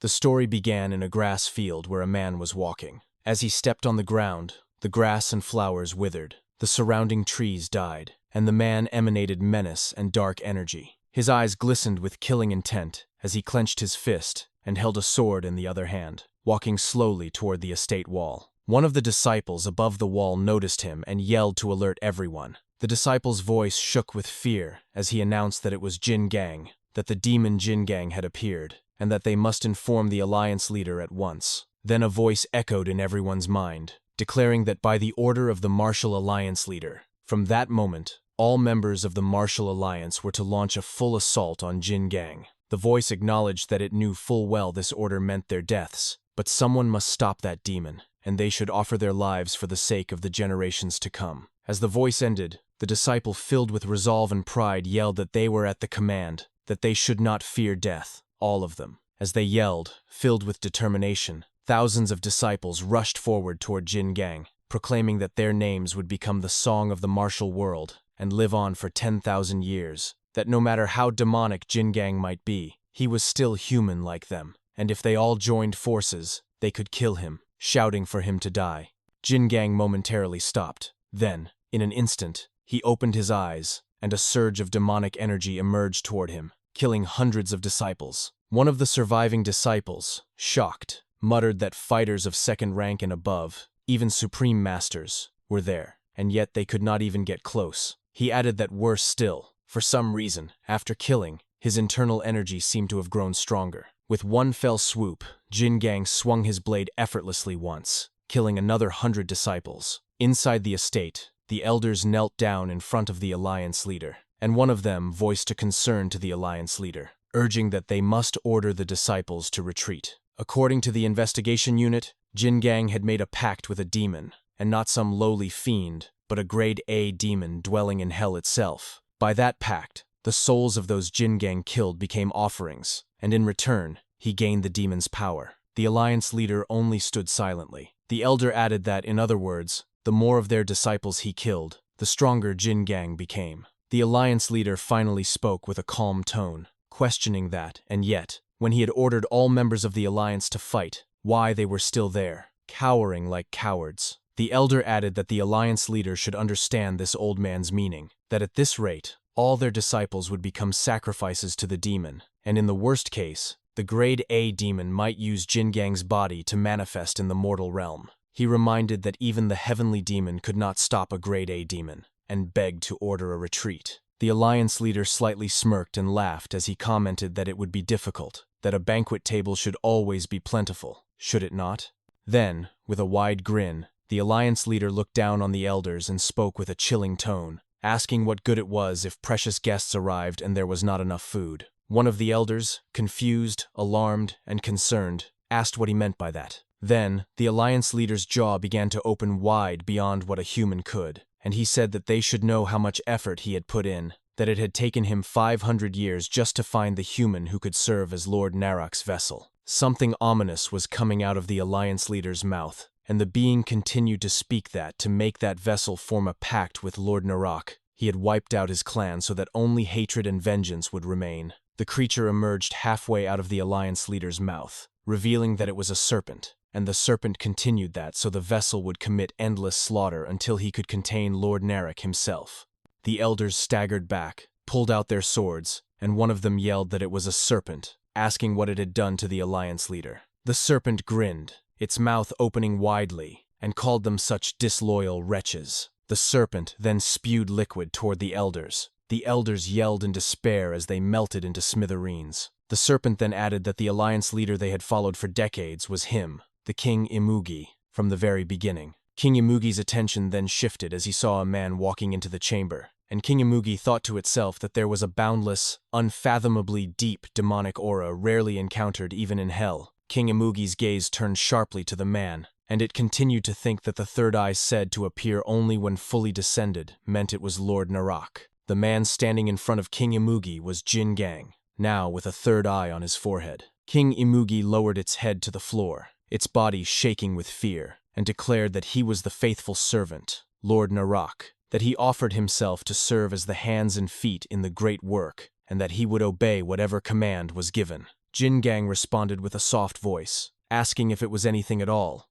The story began in a grass field where a man was walking. As he stepped on the ground, the grass and flowers withered, the surrounding trees died, and the man emanated menace and dark energy. His eyes glistened with killing intent as he clenched his fist and held a sword in the other hand, walking slowly toward the estate wall. One of the disciples above the wall noticed him and yelled to alert everyone. The disciple's voice shook with fear as he announced that it was Jin Gang, that the demon Jin Gang had appeared, and that they must inform the alliance leader at once. Then a voice echoed in everyone's mind, declaring that by the order of the martial alliance leader, from that moment, all members of the martial alliance were to launch a full assault on Jin Gang. The voice acknowledged that it knew full well this order meant their deaths, but someone must stop that demon, and they should offer their lives for the sake of the generations to come. As the voice ended, the disciple filled with resolve and pride yelled that they were at the command, that they should not fear death, all of them. As they yelled, filled with determination, thousands of disciples rushed forward toward Jin Gang, proclaiming that their names would become the song of the martial world and live on for 10,000 years, that no matter how demonic Jin Gang might be, he was still human like them, and if they all joined forces, they could kill him, shouting for him to die. Jin Gang momentarily stopped. Then, in an instant, he opened his eyes, and a surge of demonic energy emerged toward him, killing hundreds of disciples. One of the surviving disciples, shocked, muttered that fighters of second rank and above, even supreme masters, were there, and yet they could not even get close. He added that worse still, for some reason, after killing, his internal energy seemed to have grown stronger. With one fell swoop, Jin Gang swung his blade effortlessly once, killing another 100 disciples. Inside the estate, the elders knelt down in front of the alliance leader, and one of them voiced a concern to the alliance leader, urging that they must order the disciples to retreat. According to the investigation unit, Jin Gang had made a pact with a demon, and not some lowly fiend, but a grade A demon dwelling in hell itself. By that pact, the souls of those Jin Gang killed became offerings, and in return, he gained the demon's power. The alliance leader only stood silently. The elder added that, in other words, the more of their disciples he killed, the stronger Jin Gang became. The alliance leader finally spoke with a calm tone, questioning that, and yet, when he had ordered all members of the alliance to fight, why they were still there, cowering like cowards. The elder added that the alliance leader should understand this old man's meaning, that at this rate, all their disciples would become sacrifices to the demon, and in the worst case, the grade A demon might use Jin Gang's body to manifest in the mortal realm. He reminded that even the heavenly demon could not stop a grade A demon, and begged to order a retreat. The alliance leader slightly smirked and laughed as he commented that it would be difficult, that a banquet table should always be plentiful, should it not? Then, with a wide grin, the alliance leader looked down on the elders and spoke with a chilling tone, asking what good it was if precious guests arrived and there was not enough food. One of the elders, confused, alarmed, and concerned, asked what he meant by that. Then, the alliance leader's jaw began to open wide beyond what a human could, and he said that they should know how much effort he had put in, that it had taken him 500 years just to find the human who could serve as Lord Narak's vessel. Something ominous was coming out of the alliance leader's mouth, and the being continued to speak that to make that vessel form a pact with Lord Narak, he had wiped out his clan so that only hatred and vengeance would remain. The creature emerged halfway out of the alliance leader's mouth, revealing that it was a serpent, and the serpent continued that so the vessel would commit endless slaughter until he could contain Lord Narak himself. The elders staggered back, pulled out their swords, and one of them yelled that it was a serpent, asking what it had done to the alliance leader. The serpent grinned, its mouth opening widely, and called them such disloyal wretches. The serpent then spewed liquid toward the elders. The elders yelled in despair as they melted into smithereens. The serpent then added that the alliance leader they had followed for decades was him, the King Imugi, from the very beginning. King Imugi's attention then shifted as he saw a man walking into the chamber, and King Imugi thought to itself that there was a boundless, unfathomably deep demonic aura rarely encountered even in hell. King Imugi's gaze turned sharply to the man, and it continued to think that the third eye said to appear only when fully descended meant it was Lord Narak. The man standing in front of King Imugi was Jin Gang, now with a third eye on his forehead. King Imugi lowered its head to the floor, its body shaking with fear, and declared that he was the faithful servant, Lord Narak, that he offered himself to serve as the hands and feet in the great work, and that he would obey whatever command was given. Jin Gang responded with a soft voice, asking if it was anything at all,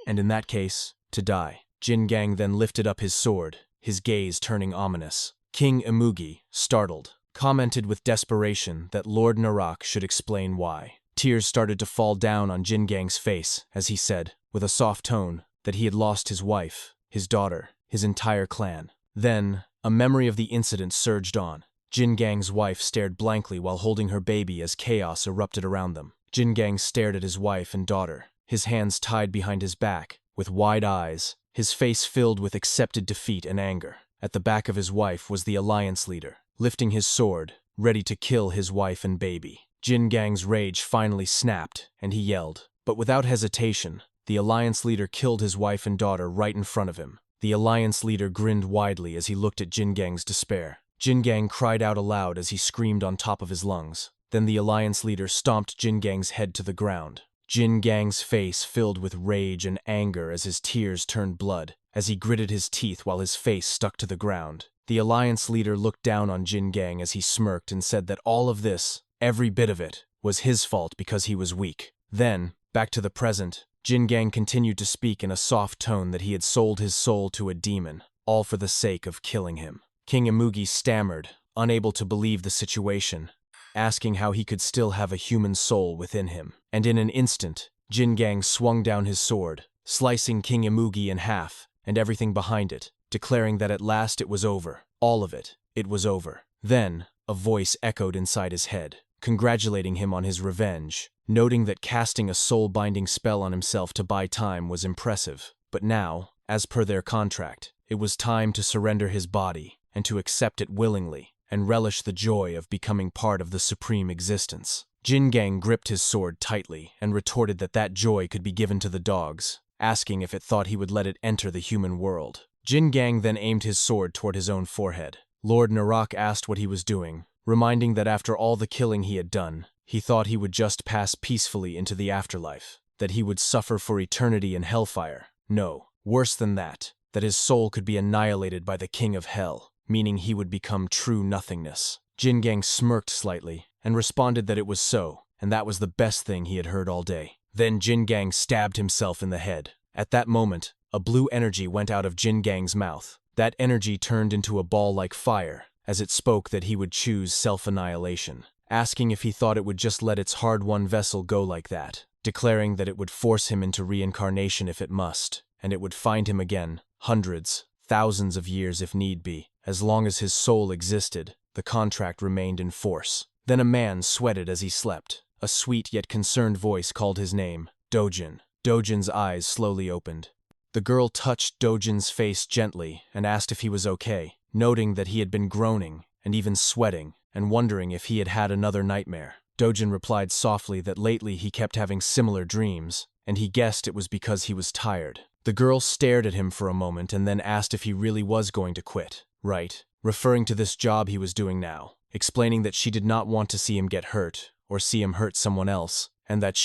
and in that case, to die. Jin Gang then lifted up his sword, his gaze turning ominous. King Imugi, startled, commented with desperation that Lord Narak should explain why. Tears started to fall down on Jin Gang's face as he said, with a soft tone, that he had lost his wife, his daughter, his entire clan. Then, a memory of the incident surged on. Jin Gang's wife stared blankly while holding her baby as chaos erupted around them. Jin Gang stared at his wife and daughter, his hands tied behind his back, with wide eyes, his face filled with accepted defeat and anger. At the back of his wife was the alliance leader, lifting his sword, ready to kill his wife and baby. Jin Gang's rage finally snapped, and he yelled. But without hesitation, the alliance leader killed his wife and daughter right in front of him. The alliance leader grinned widely as he looked at Jin Gang's despair. Jin Gang cried out aloud as he screamed on top of his lungs. Then the alliance leader stomped Jin Gang's head to the ground. Jin Gang's face filled with rage and anger as his tears turned blood, as he gritted his teeth while his face stuck to the ground. The alliance leader looked down on Jin Gang as he smirked and said that all of this, every bit of it, was his fault because he was weak. Then, back to the present, Jin Gang continued to speak in a soft tone that he had sold his soul to a demon, all for the sake of killing him. King Imugi stammered, unable to believe the situation, asking how he could still have a human soul within him. And in an instant, Jin Gang swung down his sword, slicing King Imugi in half and everything behind it, declaring that at last it was over. All of it. It was over. Then, a voice echoed inside his head, congratulating him on his revenge, noting that casting a soul-binding spell on himself to buy time was impressive. But now, as per their contract, it was time to surrender his body and to accept it willingly, and relish the joy of becoming part of the supreme existence. Jin Gang gripped his sword tightly and retorted that that joy could be given to the dogs, asking if it thought he would let it enter the human world. Jin Gang then aimed his sword toward his own forehead. Lord Narak asked what he was doing, reminding that after all the killing he had done, he thought he would just pass peacefully into the afterlife, that he would suffer for eternity in hellfire. No, worse than that his soul could be annihilated by the king of hell, meaning he would become true nothingness. Jin Gang smirked slightly and responded that it was so, and that was the best thing he had heard all day. Then Jin Gang stabbed himself in the head. At that moment, a blue energy went out of Jin Gang's mouth. That energy turned into a ball like fire, as it spoke that he would choose self-annihilation, asking if he thought it would just let its hard-won vessel go like that, declaring that it would force him into reincarnation if it must, and it would find him again, hundreds, thousands of years if need be. As long as his soul existed, the contract remained in force. Then a man sweated as he slept. A sweet yet concerned voice called his name, Dojin. Dojin's eyes slowly opened. The girl touched Dojin's face gently and asked if he was okay, noting that he had been groaning and even sweating and wondering if he had had another nightmare. Dojin replied softly that lately he kept having similar dreams, and he guessed it was because he was tired. The girl stared at him for a moment and then asked if he really was going to quit. Right, referring to this job he was doing now, explaining that she did not want to see him get hurt or see him hurt someone else, and that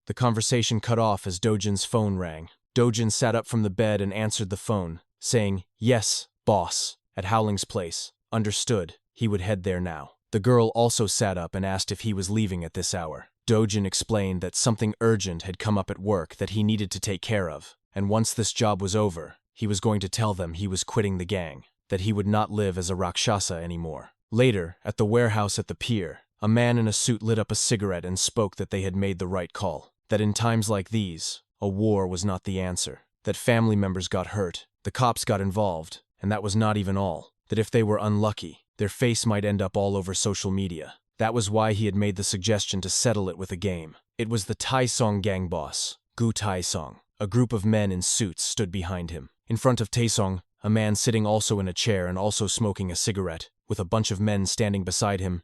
the conversation cut off as Dojin's phone rang. Dojin sat up from the bed and answered the phone, saying, "Yes, boss, at Howling's place. Understood, he would head there now." The girl also sat up and asked if he was leaving at this hour. Dojin explained that something urgent had come up at work that he needed to take care of, and once this job was over, he was going to tell them he was quitting the gang, that he would not live as a Rakshasa anymore. Later, at the warehouse at the pier, a man in a suit lit up a cigarette and spoke that they had made the right call, that in times like these, a war was not the answer, that family members got hurt, the cops got involved, and that was not even all, that if they were unlucky, their face might end up all over social media. That was why he had made the suggestion to settle it with a game. It was the Taesong gang boss, Gu Taesong. A group of men in suits stood behind him. In front of Taesong, a man sitting also in a chair and also smoking a cigarette, with a bunch of men standing beside him.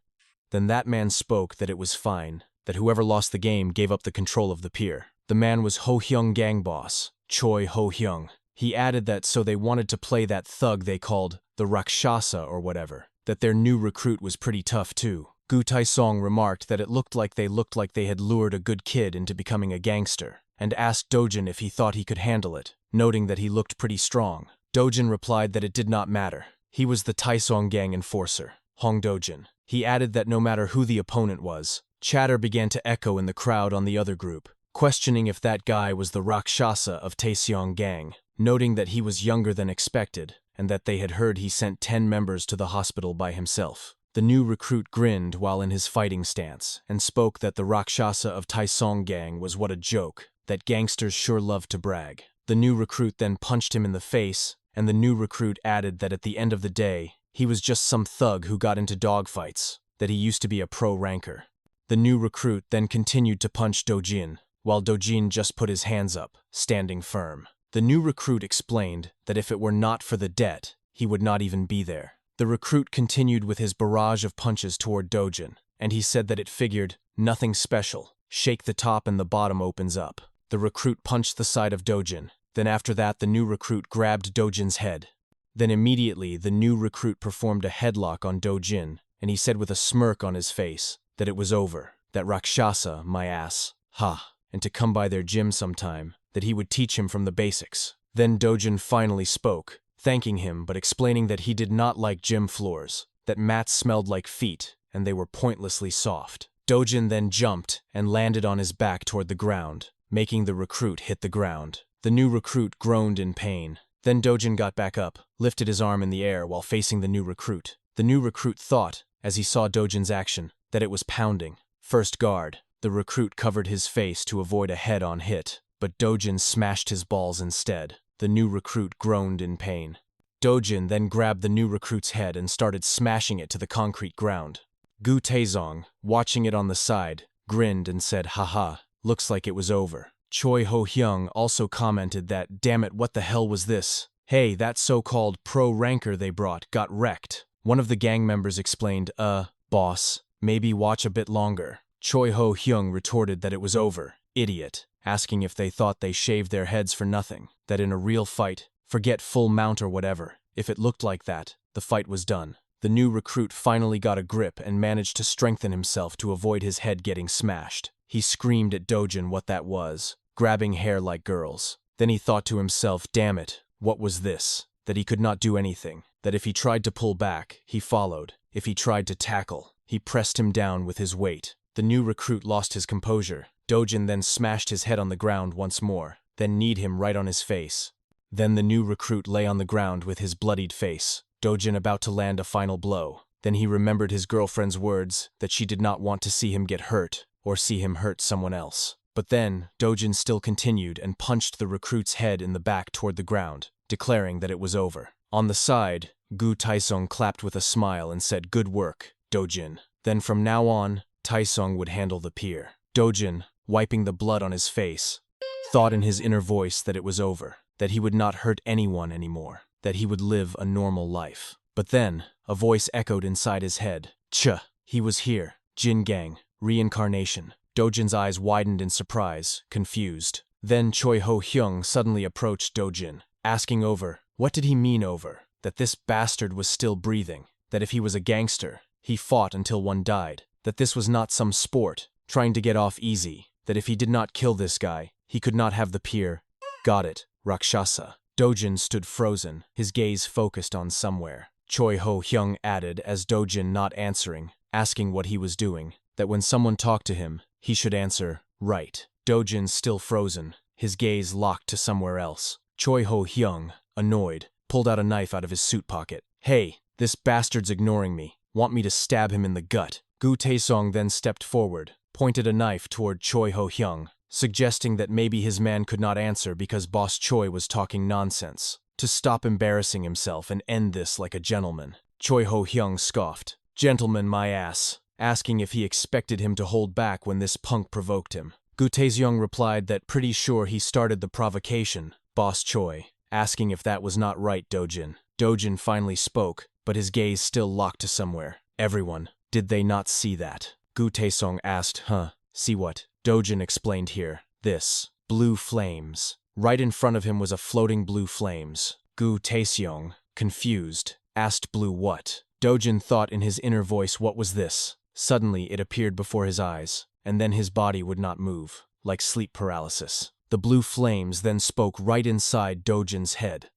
Then that man spoke that it was fine, that whoever lost the game gave up the control of the pier. The man was Ho Hyung gang boss, Choi Ho Hyung. He added that so they wanted to play that thug they called the Rakshasa or whatever, that their new recruit was pretty tough too. Gu Taesong remarked that it looked like they had lured a good kid into becoming a gangster, and asked Dojin if he thought he could handle it, noting that he looked pretty strong. Dojin replied that it did not matter. He was the Taesong gang enforcer, Hong Dojin. He added that no matter who the opponent was, Chatter began to echo in the crowd on the other group, questioning if that guy was the Rakshasa of Taeseong gang, noting that he was younger than expected, and that they had heard he sent 10 members to the hospital by himself. The new recruit grinned while in his fighting stance, and spoke that the Rakshasa of Taesong gang was what a joke, that gangsters sure love to brag. The new recruit then punched him in the face, and the new recruit added that at the end of the day, he was just some thug who got into dogfights, that he used to be a pro ranker. The new recruit then continued to punch Dojin, while Dojin just put his hands up, standing firm. The new recruit explained that if it were not for the debt, he would not even be there. The recruit continued with his barrage of punches toward Dojin, and he said that it figured, nothing special, shake the top and the bottom opens up. The recruit punched the side of Dojin, then after that the new recruit grabbed Dojin's head. Then immediately the new recruit performed a headlock on Dojin, and he said with a smirk on his face that it was over, that Rakshasa, my ass, ha, and to come by their gym sometime, that he would teach him from the basics. Then Dojin finally spoke, thanking him but explaining that he did not like gym floors, that mats smelled like feet, and they were pointlessly soft. Dojin then jumped and landed on his back toward the ground, making the recruit hit the ground. The new recruit groaned in pain. Then Dojin got back up, lifted his arm in the air while facing the new recruit. The new recruit thought, as he saw Dojin's action, that it was pounding. First guard. The recruit covered his face to avoid a head-on hit, but Dojin smashed his balls instead. The new recruit groaned in pain. Dojin then grabbed the new recruit's head and started smashing it to the concrete ground. Gu Taezong, watching it on the side, grinned and said, haha, looks like it was over. Choi Ho-hyung also commented that, damn it, what the hell was this? Hey, that so-called pro-ranker they brought got wrecked. One of the gang members explained, boss, maybe watch a bit longer. Choi Ho-hyung retorted that it was over, idiot, asking if they thought they shaved their heads for nothing, that in a real fight, forget full mount or whatever, if it looked like that, the fight was done. The new recruit finally got a grip and managed to strengthen himself to avoid his head getting smashed. He screamed at Dojin what that was, grabbing hair like girls. Then he thought to himself, damn it, what was this? That he could not do anything, that if he tried to pull back, he followed. If he tried to tackle, he pressed him down with his weight. The new recruit lost his composure. Dojin then smashed his head on the ground once more, then kneed him right on his face. Then the new recruit lay on the ground with his bloodied face, Dojin about to land a final blow. Then he remembered his girlfriend's words that she did not want to see him get hurt, or see him hurt someone else. But then, Dojin still continued and punched the recruit's head in the back toward the ground, declaring that it was over. On the side, Gu Taesong clapped with a smile and said, good work, Dojin. Then from now on, Taesong would handle the pier. Dojin, wiping the blood on his face, thought in his inner voice that it was over, that he would not hurt anyone anymore, that he would live a normal life. But then, a voice echoed inside his head. He was here. Jin Gang. Reincarnation. Dojin's eyes widened in surprise, confused. Then Choi Ho-hyung suddenly approached Dojin, asking over, what did he mean over? That this bastard was still breathing, that if he was a gangster, he fought until one died, that this was not some sport, trying to get off easy, that if he did not kill this guy, he could not have the pier. Got it, Rakshasa. Dojin stood frozen, his gaze focused on somewhere. Choi Ho-hyung added as Dojin not answering, asking what he was doing, that when someone talked to him, he should answer, right. Dojin still frozen, his gaze locked to somewhere else. Choi Ho-hyung, annoyed, pulled out a knife out of his suit pocket. Hey, this bastard's ignoring me, want me to stab him in the gut. Gu Taesong then stepped forward, pointed a knife toward Choi Ho-hyung, suggesting that maybe his man could not answer because Boss Choi was talking nonsense, to stop embarrassing himself and end this like a gentleman. Choi Ho-hyung scoffed, gentleman my ass, asking if he expected him to hold back when this punk provoked him. Gu Taesong replied that pretty sure he started the provocation, Boss Choi, asking if that was not right, Dojin. Dojin finally spoke, but his gaze still locked to somewhere. Everyone, did they not see that? Gu Taesong asked, see what? Dojin explained here, this, blue flames. Right in front of him was a floating blue flames. Gu Taesong, confused, asked blue what? Dojin thought in his inner voice what was this? Suddenly it appeared before his eyes, and then his body would not move, like sleep paralysis. The blue flames then spoke right inside Dojin's head.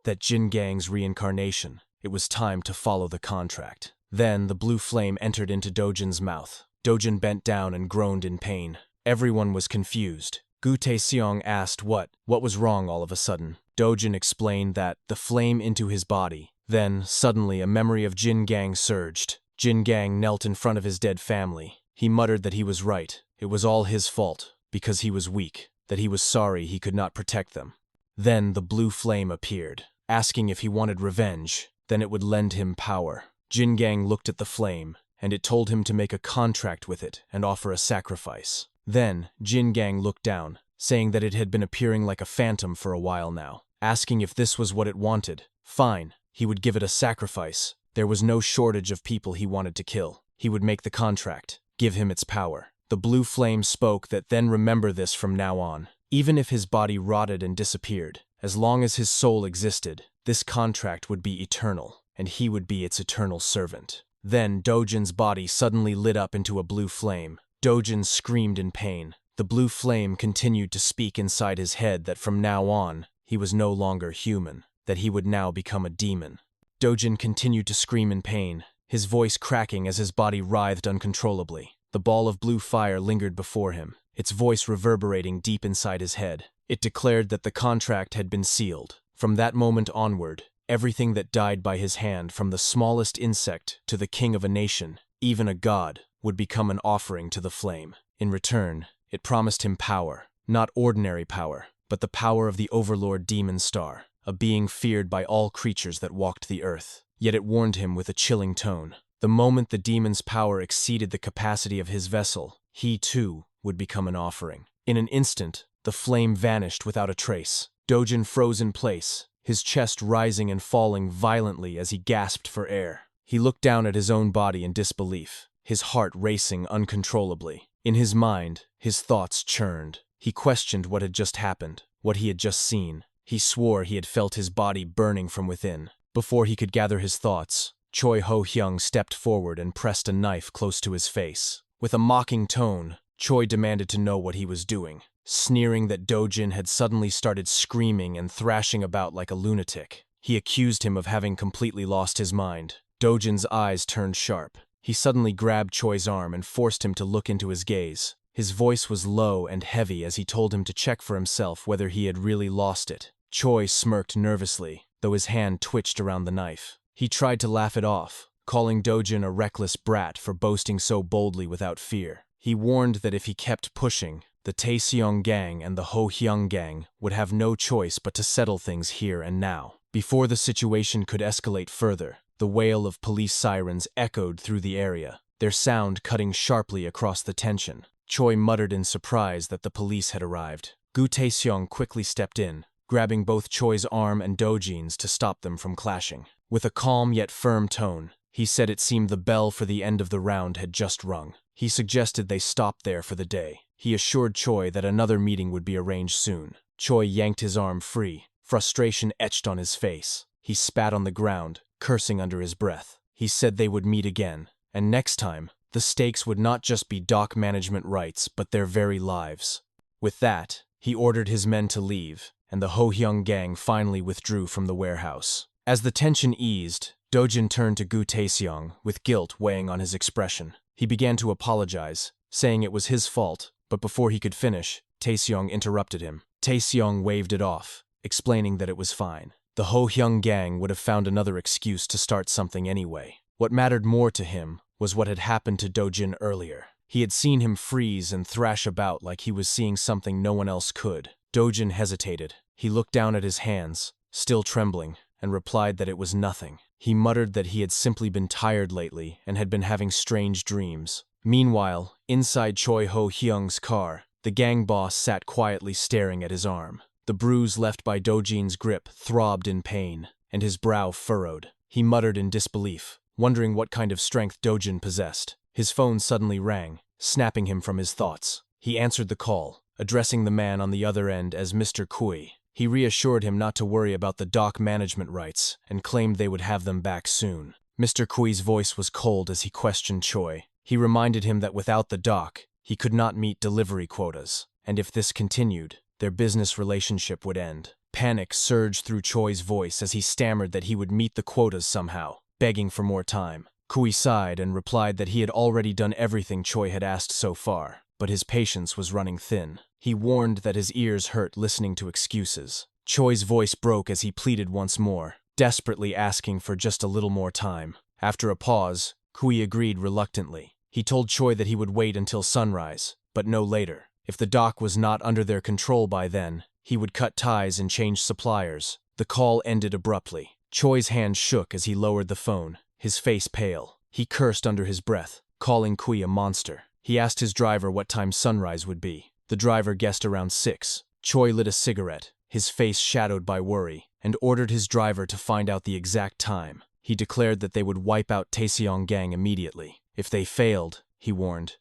That Jin Gang's reincarnation. It was time to follow the contract. Then the blue flame entered into Dojin's mouth. Dojin bent down and groaned in pain. Everyone was confused. Gu Taeseong asked what was wrong all of a sudden. Dojin explained that the flame into his body. Then, suddenly, a memory of Jin Gang surged. Jin Gang knelt in front of his dead family. He muttered that he was right. It was all his fault, because he was weak, that he was sorry he could not protect them. Then the blue flame appeared, asking if he wanted revenge, then it would lend him power. Jin Gang looked at the flame, and it told him to make a contract with it and offer a sacrifice. Then, Jin Gang looked down, saying that it had been appearing like a phantom for a while now, asking if this was what it wanted. Fine, he would give it a sacrifice. There was no shortage of people he wanted to kill. He would make the contract, give him its power. The blue flame spoke that then remember this from now on. Even if his body rotted and disappeared, as long as his soul existed, this contract would be eternal, and he would be its eternal servant. Then Dojin's body suddenly lit up into a blue flame. Dojin screamed in pain. The blue flame continued to speak inside his head that from now on, he was no longer human, that he would now become a demon. Dojin continued to scream in pain, his voice cracking as his body writhed uncontrollably. The ball of blue fire lingered before him, its voice reverberating deep inside his head. It declared that the contract had been sealed. From that moment onward, everything that died by his hand, from the smallest insect to the king of a nation, even a god, would become an offering to the flame. In return, it promised him power, not ordinary power, but the power of the overlord demon star, a being feared by all creatures that walked the earth. Yet it warned him with a chilling tone. The moment the demon's power exceeded the capacity of his vessel, he too would become an offering. In an instant, the flame vanished without a trace. Dojin froze in place, his chest rising and falling violently as he gasped for air. He looked down at his own body in disbelief, his heart racing uncontrollably. In his mind, his thoughts churned. He questioned what had just happened, what he had just seen. He swore he had felt his body burning from within. Before he could gather his thoughts, Choi Ho-hyung stepped forward and pressed a knife close to his face. With a mocking tone, Choi demanded to know what he was doing, sneering that Dojin had suddenly started screaming and thrashing about like a lunatic. He accused him of having completely lost his mind. Dojin's eyes turned sharp. He suddenly grabbed Choi's arm and forced him to look into his gaze. His voice was low and heavy as he told him to check for himself whether he had really lost it. Choi smirked nervously, though his hand twitched around the knife. He tried to laugh it off, calling Dojin a reckless brat for boasting so boldly without fear. He warned that if he kept pushing, the Taeseong gang and the Ho-hyung gang would have no choice but to settle things here and now. Before the situation could escalate further, the wail of police sirens echoed through the area, their sound cutting sharply across the tension. Choi muttered in surprise that the police had arrived. Gu Taeseong quickly stepped in, grabbing both Choi's arm and Dojin's to stop them from clashing. With a calm yet firm tone, he said it seemed the bell for the end of the round had just rung. He suggested they stop there for the day. He assured Choi that another meeting would be arranged soon. Choi yanked his arm free, frustration etched on his face. He spat on the ground, cursing under his breath. He said they would meet again, and next time, the stakes would not just be dock management rights, but their very lives. With that, he ordered his men to leave, and the Ho-hyung gang finally withdrew from the warehouse. As the tension eased, Dojin turned to Gu Taeseong, with guilt weighing on his expression. He began to apologize, saying it was his fault, but before he could finish, Taeseong interrupted him. Taeseong waved it off, explaining that it was fine. The Ho-hyung gang would have found another excuse to start something anyway. What mattered more to him was what had happened to Dojin earlier. He had seen him freeze and thrash about like he was seeing something no one else could. Dojin hesitated. He looked down at his hands, still trembling, and replied that it was nothing. He muttered that he had simply been tired lately and had been having strange dreams. Meanwhile, inside Choi Ho-hyung's car, the gang boss sat quietly staring at his arm. The bruise left by Dojin's grip throbbed in pain, and his brow furrowed. He muttered in disbelief, wondering what kind of strength Dojin possessed. His phone suddenly rang, snapping him from his thoughts. He answered the call, addressing the man on the other end as Mr. Kui. He reassured him not to worry about the dock management rights and claimed they would have them back soon. Mr. Kui's voice was cold as he questioned Choi. He reminded him that without the dock, he could not meet delivery quotas, and if this continued, their business relationship would end. Panic surged through Choi's voice as he stammered that he would meet the quotas somehow, begging for more time. Kui sighed and replied that he had already done everything Choi had asked so far, but his patience was running thin. He warned that his ears hurt listening to excuses. Choi's voice broke as he pleaded once more, desperately asking for just a little more time. After a pause, Kui agreed reluctantly. He told Choi that he would wait until sunrise, but no later. If the dock was not under their control by then, he would cut ties and change suppliers. The call ended abruptly. Choi's hand shook as he lowered the phone, his face pale. He cursed under his breath, calling Kui a monster. He asked his driver what time sunrise would be. The driver guessed around 6. Choi lit a cigarette, his face shadowed by worry, and ordered his driver to find out the exact time. He declared that they would wipe out Taeseong gang immediately. If they failed, he warned,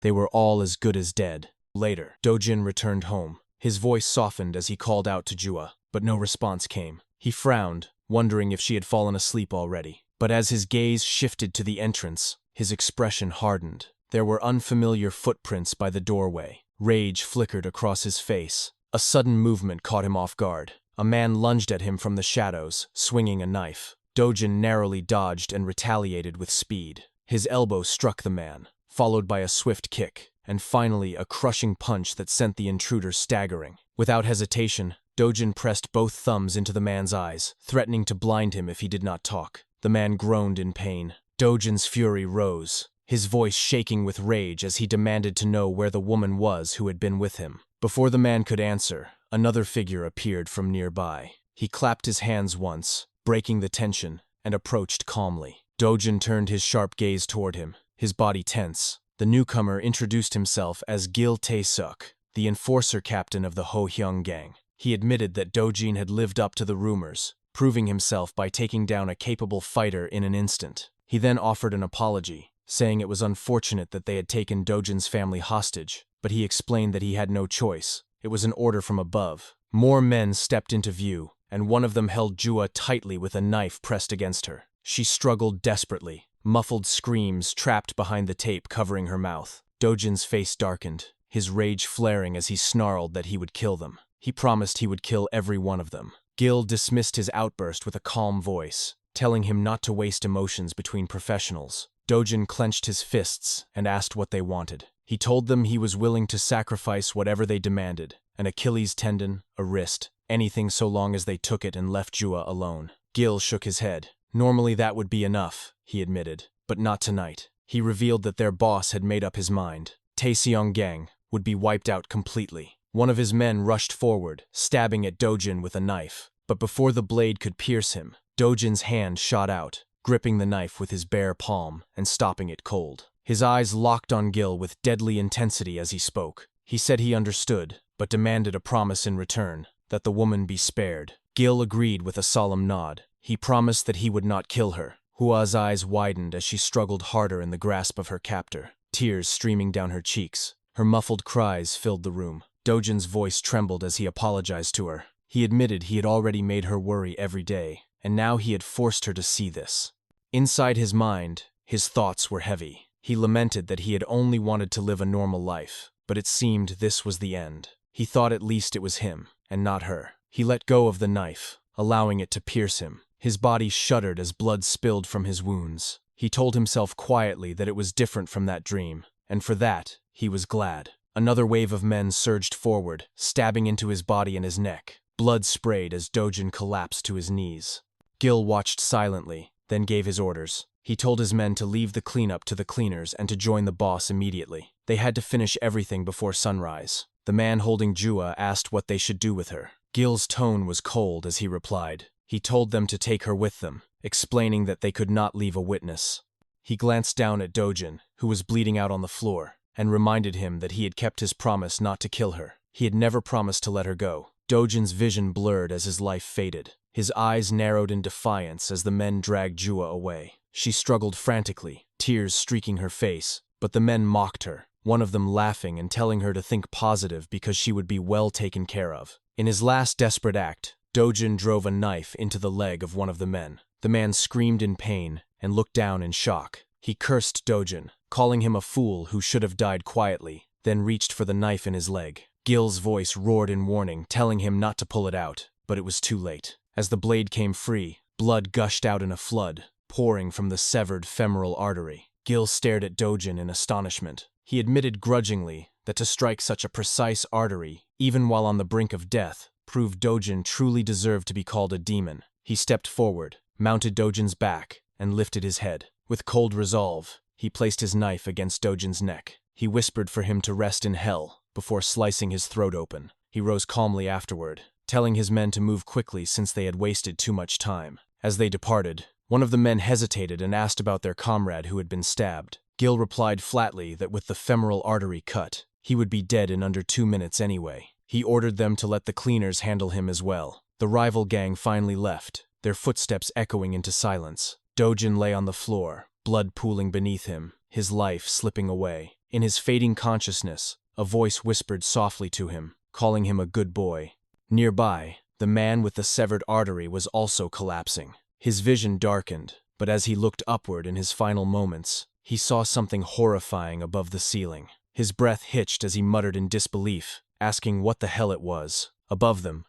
they were all as good as dead. Later, Dojin returned home. His voice softened as he called out to Jua, but no response came. He frowned, wondering if she had fallen asleep already. But as his gaze shifted to the entrance, his expression hardened. There were unfamiliar footprints by the doorway. Rage flickered across his face. A sudden movement caught him off guard. A man lunged at him from the shadows, swinging a knife. Dojin narrowly dodged and retaliated with speed. His elbow struck the man, followed by a swift kick, and finally a crushing punch that sent the intruder staggering. Without hesitation, Dojin pressed both thumbs into the man's eyes, threatening to blind him if he did not talk. The man groaned in pain. Dojin's fury rose, his voice shaking with rage as he demanded to know where the woman was who had been with him. Before the man could answer, another figure appeared from nearby. He clapped his hands once, breaking the tension, and approached calmly. Dojin turned his sharp gaze toward him, his body tense. The newcomer introduced himself as Gil Tae-suk, the enforcer captain of the Ho-hyung gang. He admitted that Dojin had lived up to the rumors, proving himself by taking down a capable fighter in an instant. He then offered an apology, saying it was unfortunate that they had taken Dojin's family hostage, but he explained that he had no choice. It was an order from above. More men stepped into view, and one of them held Jua tightly with a knife pressed against her. She struggled desperately, muffled screams trapped behind the tape covering her mouth. Dojin's face darkened, his rage flaring as he snarled that he would kill them. He promised he would kill every one of them. Gil dismissed his outburst with a calm voice, telling him not to waste emotions between professionals. Dojin clenched his fists and asked what they wanted. He told them he was willing to sacrifice whatever they demanded, an Achilles tendon, a wrist, anything so long as they took it and left Jua alone. Gil shook his head. Normally that would be enough, he admitted, but not tonight. He revealed that their boss had made up his mind. Taeseong gang would be wiped out completely. One of his men rushed forward, stabbing at Dojin with a knife. But before the blade could pierce him, Dojin's hand shot out, gripping the knife with his bare palm and stopping it cold. His eyes locked on Gil with deadly intensity as he spoke. He said he understood, but demanded a promise in return, that the woman be spared. Gil agreed with a solemn nod. He promised that he would not kill her. Hua's eyes widened as she struggled harder in the grasp of her captor, tears streaming down her cheeks. Her muffled cries filled the room. Dojin's voice trembled as he apologized to her. He admitted he had already made her worry every day, and now he had forced her to see this. Inside his mind, his thoughts were heavy. He lamented that he had only wanted to live a normal life, but it seemed this was the end. He thought at least it was him, and not her. He let go of the knife, allowing it to pierce him. His body shuddered as blood spilled from his wounds. He told himself quietly that it was different from that dream, and for that, he was glad. Another wave of men surged forward, stabbing into his body and his neck. Blood sprayed as Dojin collapsed to his knees. Gil watched silently, then gave his orders. He told his men to leave the cleanup to the cleaners and to join the boss immediately. They had to finish everything before sunrise. The man holding Jua asked what they should do with her. Gil's tone was cold as he replied. He told them to take her with them, explaining that they could not leave a witness. He glanced down at Dojin, who was bleeding out on the floor, and reminded him that he had kept his promise not to kill her. He had never promised to let her go. Dojin's vision blurred as his life faded. His eyes narrowed in defiance as the men dragged Jua away. She struggled frantically, tears streaking her face, but the men mocked her, one of them laughing and telling her to think positive because she would be well taken care of. In his last desperate act, Dojin drove a knife into the leg of one of the men. The man screamed in pain and looked down in shock. He cursed Dojin, calling him a fool who should have died quietly, then reached for the knife in his leg. Gil's voice roared in warning, telling him not to pull it out, but it was too late. As the blade came free, blood gushed out in a flood. pouring from the severed femoral artery. Gil stared at Dojin in astonishment. He admitted grudgingly that to strike such a precise artery, even while on the brink of death, proved Dojin truly deserved to be called a demon. He stepped forward, mounted Dojin's back, and lifted his head. With cold resolve, he placed his knife against Dojin's neck. He whispered for him to rest in hell before slicing his throat open. He rose calmly afterward, telling his men to move quickly since they had wasted too much time. As they departed, one of the men hesitated and asked about their comrade who had been stabbed. Gil replied flatly that with the femoral artery cut, he would be dead in under 2 minutes anyway. He ordered them to let the cleaners handle him as well. The rival gang finally left, their footsteps echoing into silence. Dojin lay on the floor, blood pooling beneath him, his life slipping away. In his fading consciousness, a voice whispered softly to him, calling him a good boy. Nearby, the man with the severed artery was also collapsing. His vision darkened, but as he looked upward in his final moments, he saw something horrifying above the ceiling. His breath hitched as he muttered in disbelief, asking what the hell it was. Above them,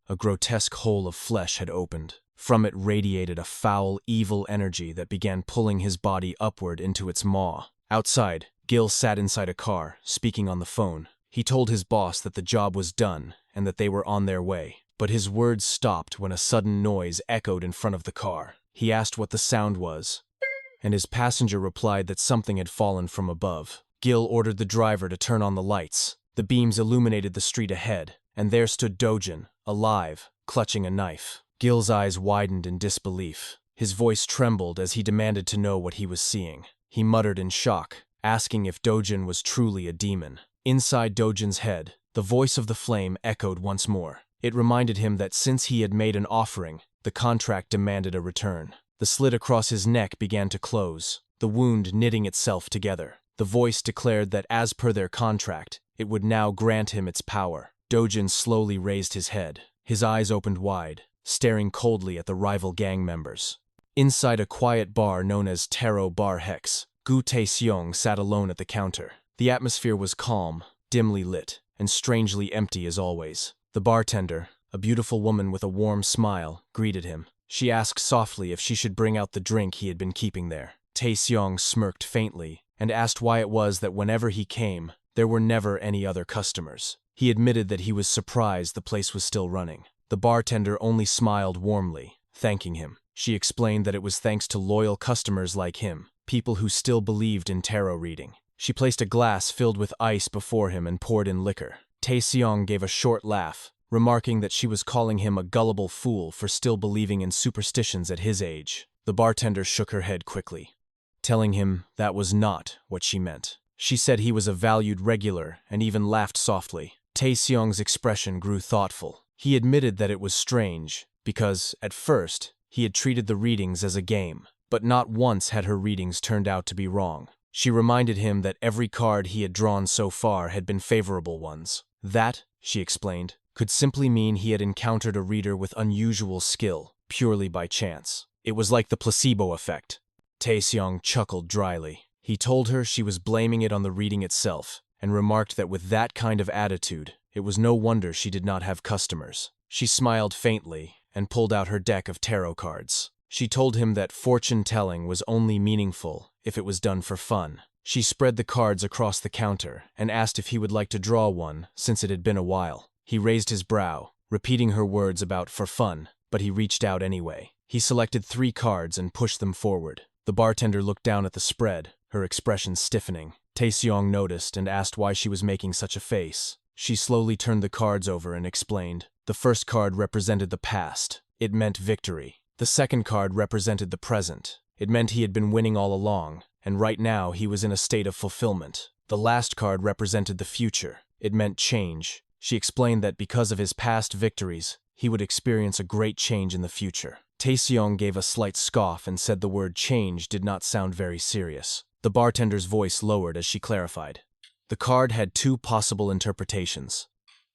a grotesque hole of flesh had opened. From it radiated a foul, evil energy that began pulling his body upward into its maw. Outside, Gil sat inside a car, speaking on the phone. He told his boss that the job was done and that they were on their way. But his words stopped when a sudden noise echoed in front of the car. He asked what the sound was, and his passenger replied that something had fallen from above. Gil ordered the driver to turn on the lights. The beams illuminated the street ahead, and there stood Dojin, alive, clutching a knife. Gil's eyes widened in disbelief. His voice trembled as he demanded to know what he was seeing. He muttered in shock, asking if Dojin was truly a demon. Inside Dojin's head, the voice of the flame echoed once more. It reminded him that since he had made an offering, the contract demanded a return. The slit across his neck began to close, the wound knitting itself together. The voice declared that as per their contract, it would now grant him its power. Dojin slowly raised his head. His eyes opened wide, staring coldly at the rival gang members. Inside a quiet bar known as Taro Bar Hex, Gu Tae-seong sat alone at the counter. The atmosphere was calm, dimly lit, and strangely empty as always. The bartender, a beautiful woman with a warm smile, greeted him. She asked softly if she should bring out the drink he had been keeping there. Tae-seong smirked faintly and asked why it was that whenever he came, there were never any other customers. He admitted that he was surprised the place was still running. The bartender only smiled warmly, thanking him. She explained that it was thanks to loyal customers like him, people who still believed in tarot reading. She placed a glass filled with ice before him and poured in liquor. Tae-seong gave a short laugh, remarking that she was calling him a gullible fool for still believing in superstitions at his age. The bartender shook her head quickly, telling him that was not what she meant. She said he was a valued regular and even laughed softly. Tae-seong's expression grew thoughtful. He admitted that it was strange, because, at first, he had treated the readings as a game, but not once had her readings turned out to be wrong. She reminded him that every card he had drawn so far had been favorable ones. That, she explained, could simply mean he had encountered a reader with unusual skill, purely by chance. It was like the placebo effect. Tae-seong chuckled dryly. He told her she was blaming it on the reading itself, and remarked that with that kind of attitude, it was no wonder she did not have customers. She smiled faintly and pulled out her deck of tarot cards. She told him that fortune-telling was only meaningful if it was done for fun. She spread the cards across the counter and asked if he would like to draw one since it had been a while. He raised his brow, repeating her words about for fun, but he reached out anyway. He selected 3 cards and pushed them forward. The bartender looked down at the spread, her expression stiffening. Tae-seong noticed and asked why she was making such a face. She slowly turned the cards over and explained. The first card represented the past. It meant victory. The second card represented the present. It meant he had been winning all along, and right now he was in a state of fulfillment. The last card represented the future. It meant change. She explained that because of his past victories, he would experience a great change in the future. Tae-seong gave a slight scoff and said the word change did not sound very serious. The bartender's voice lowered as she clarified. The card had 2 possible interpretations: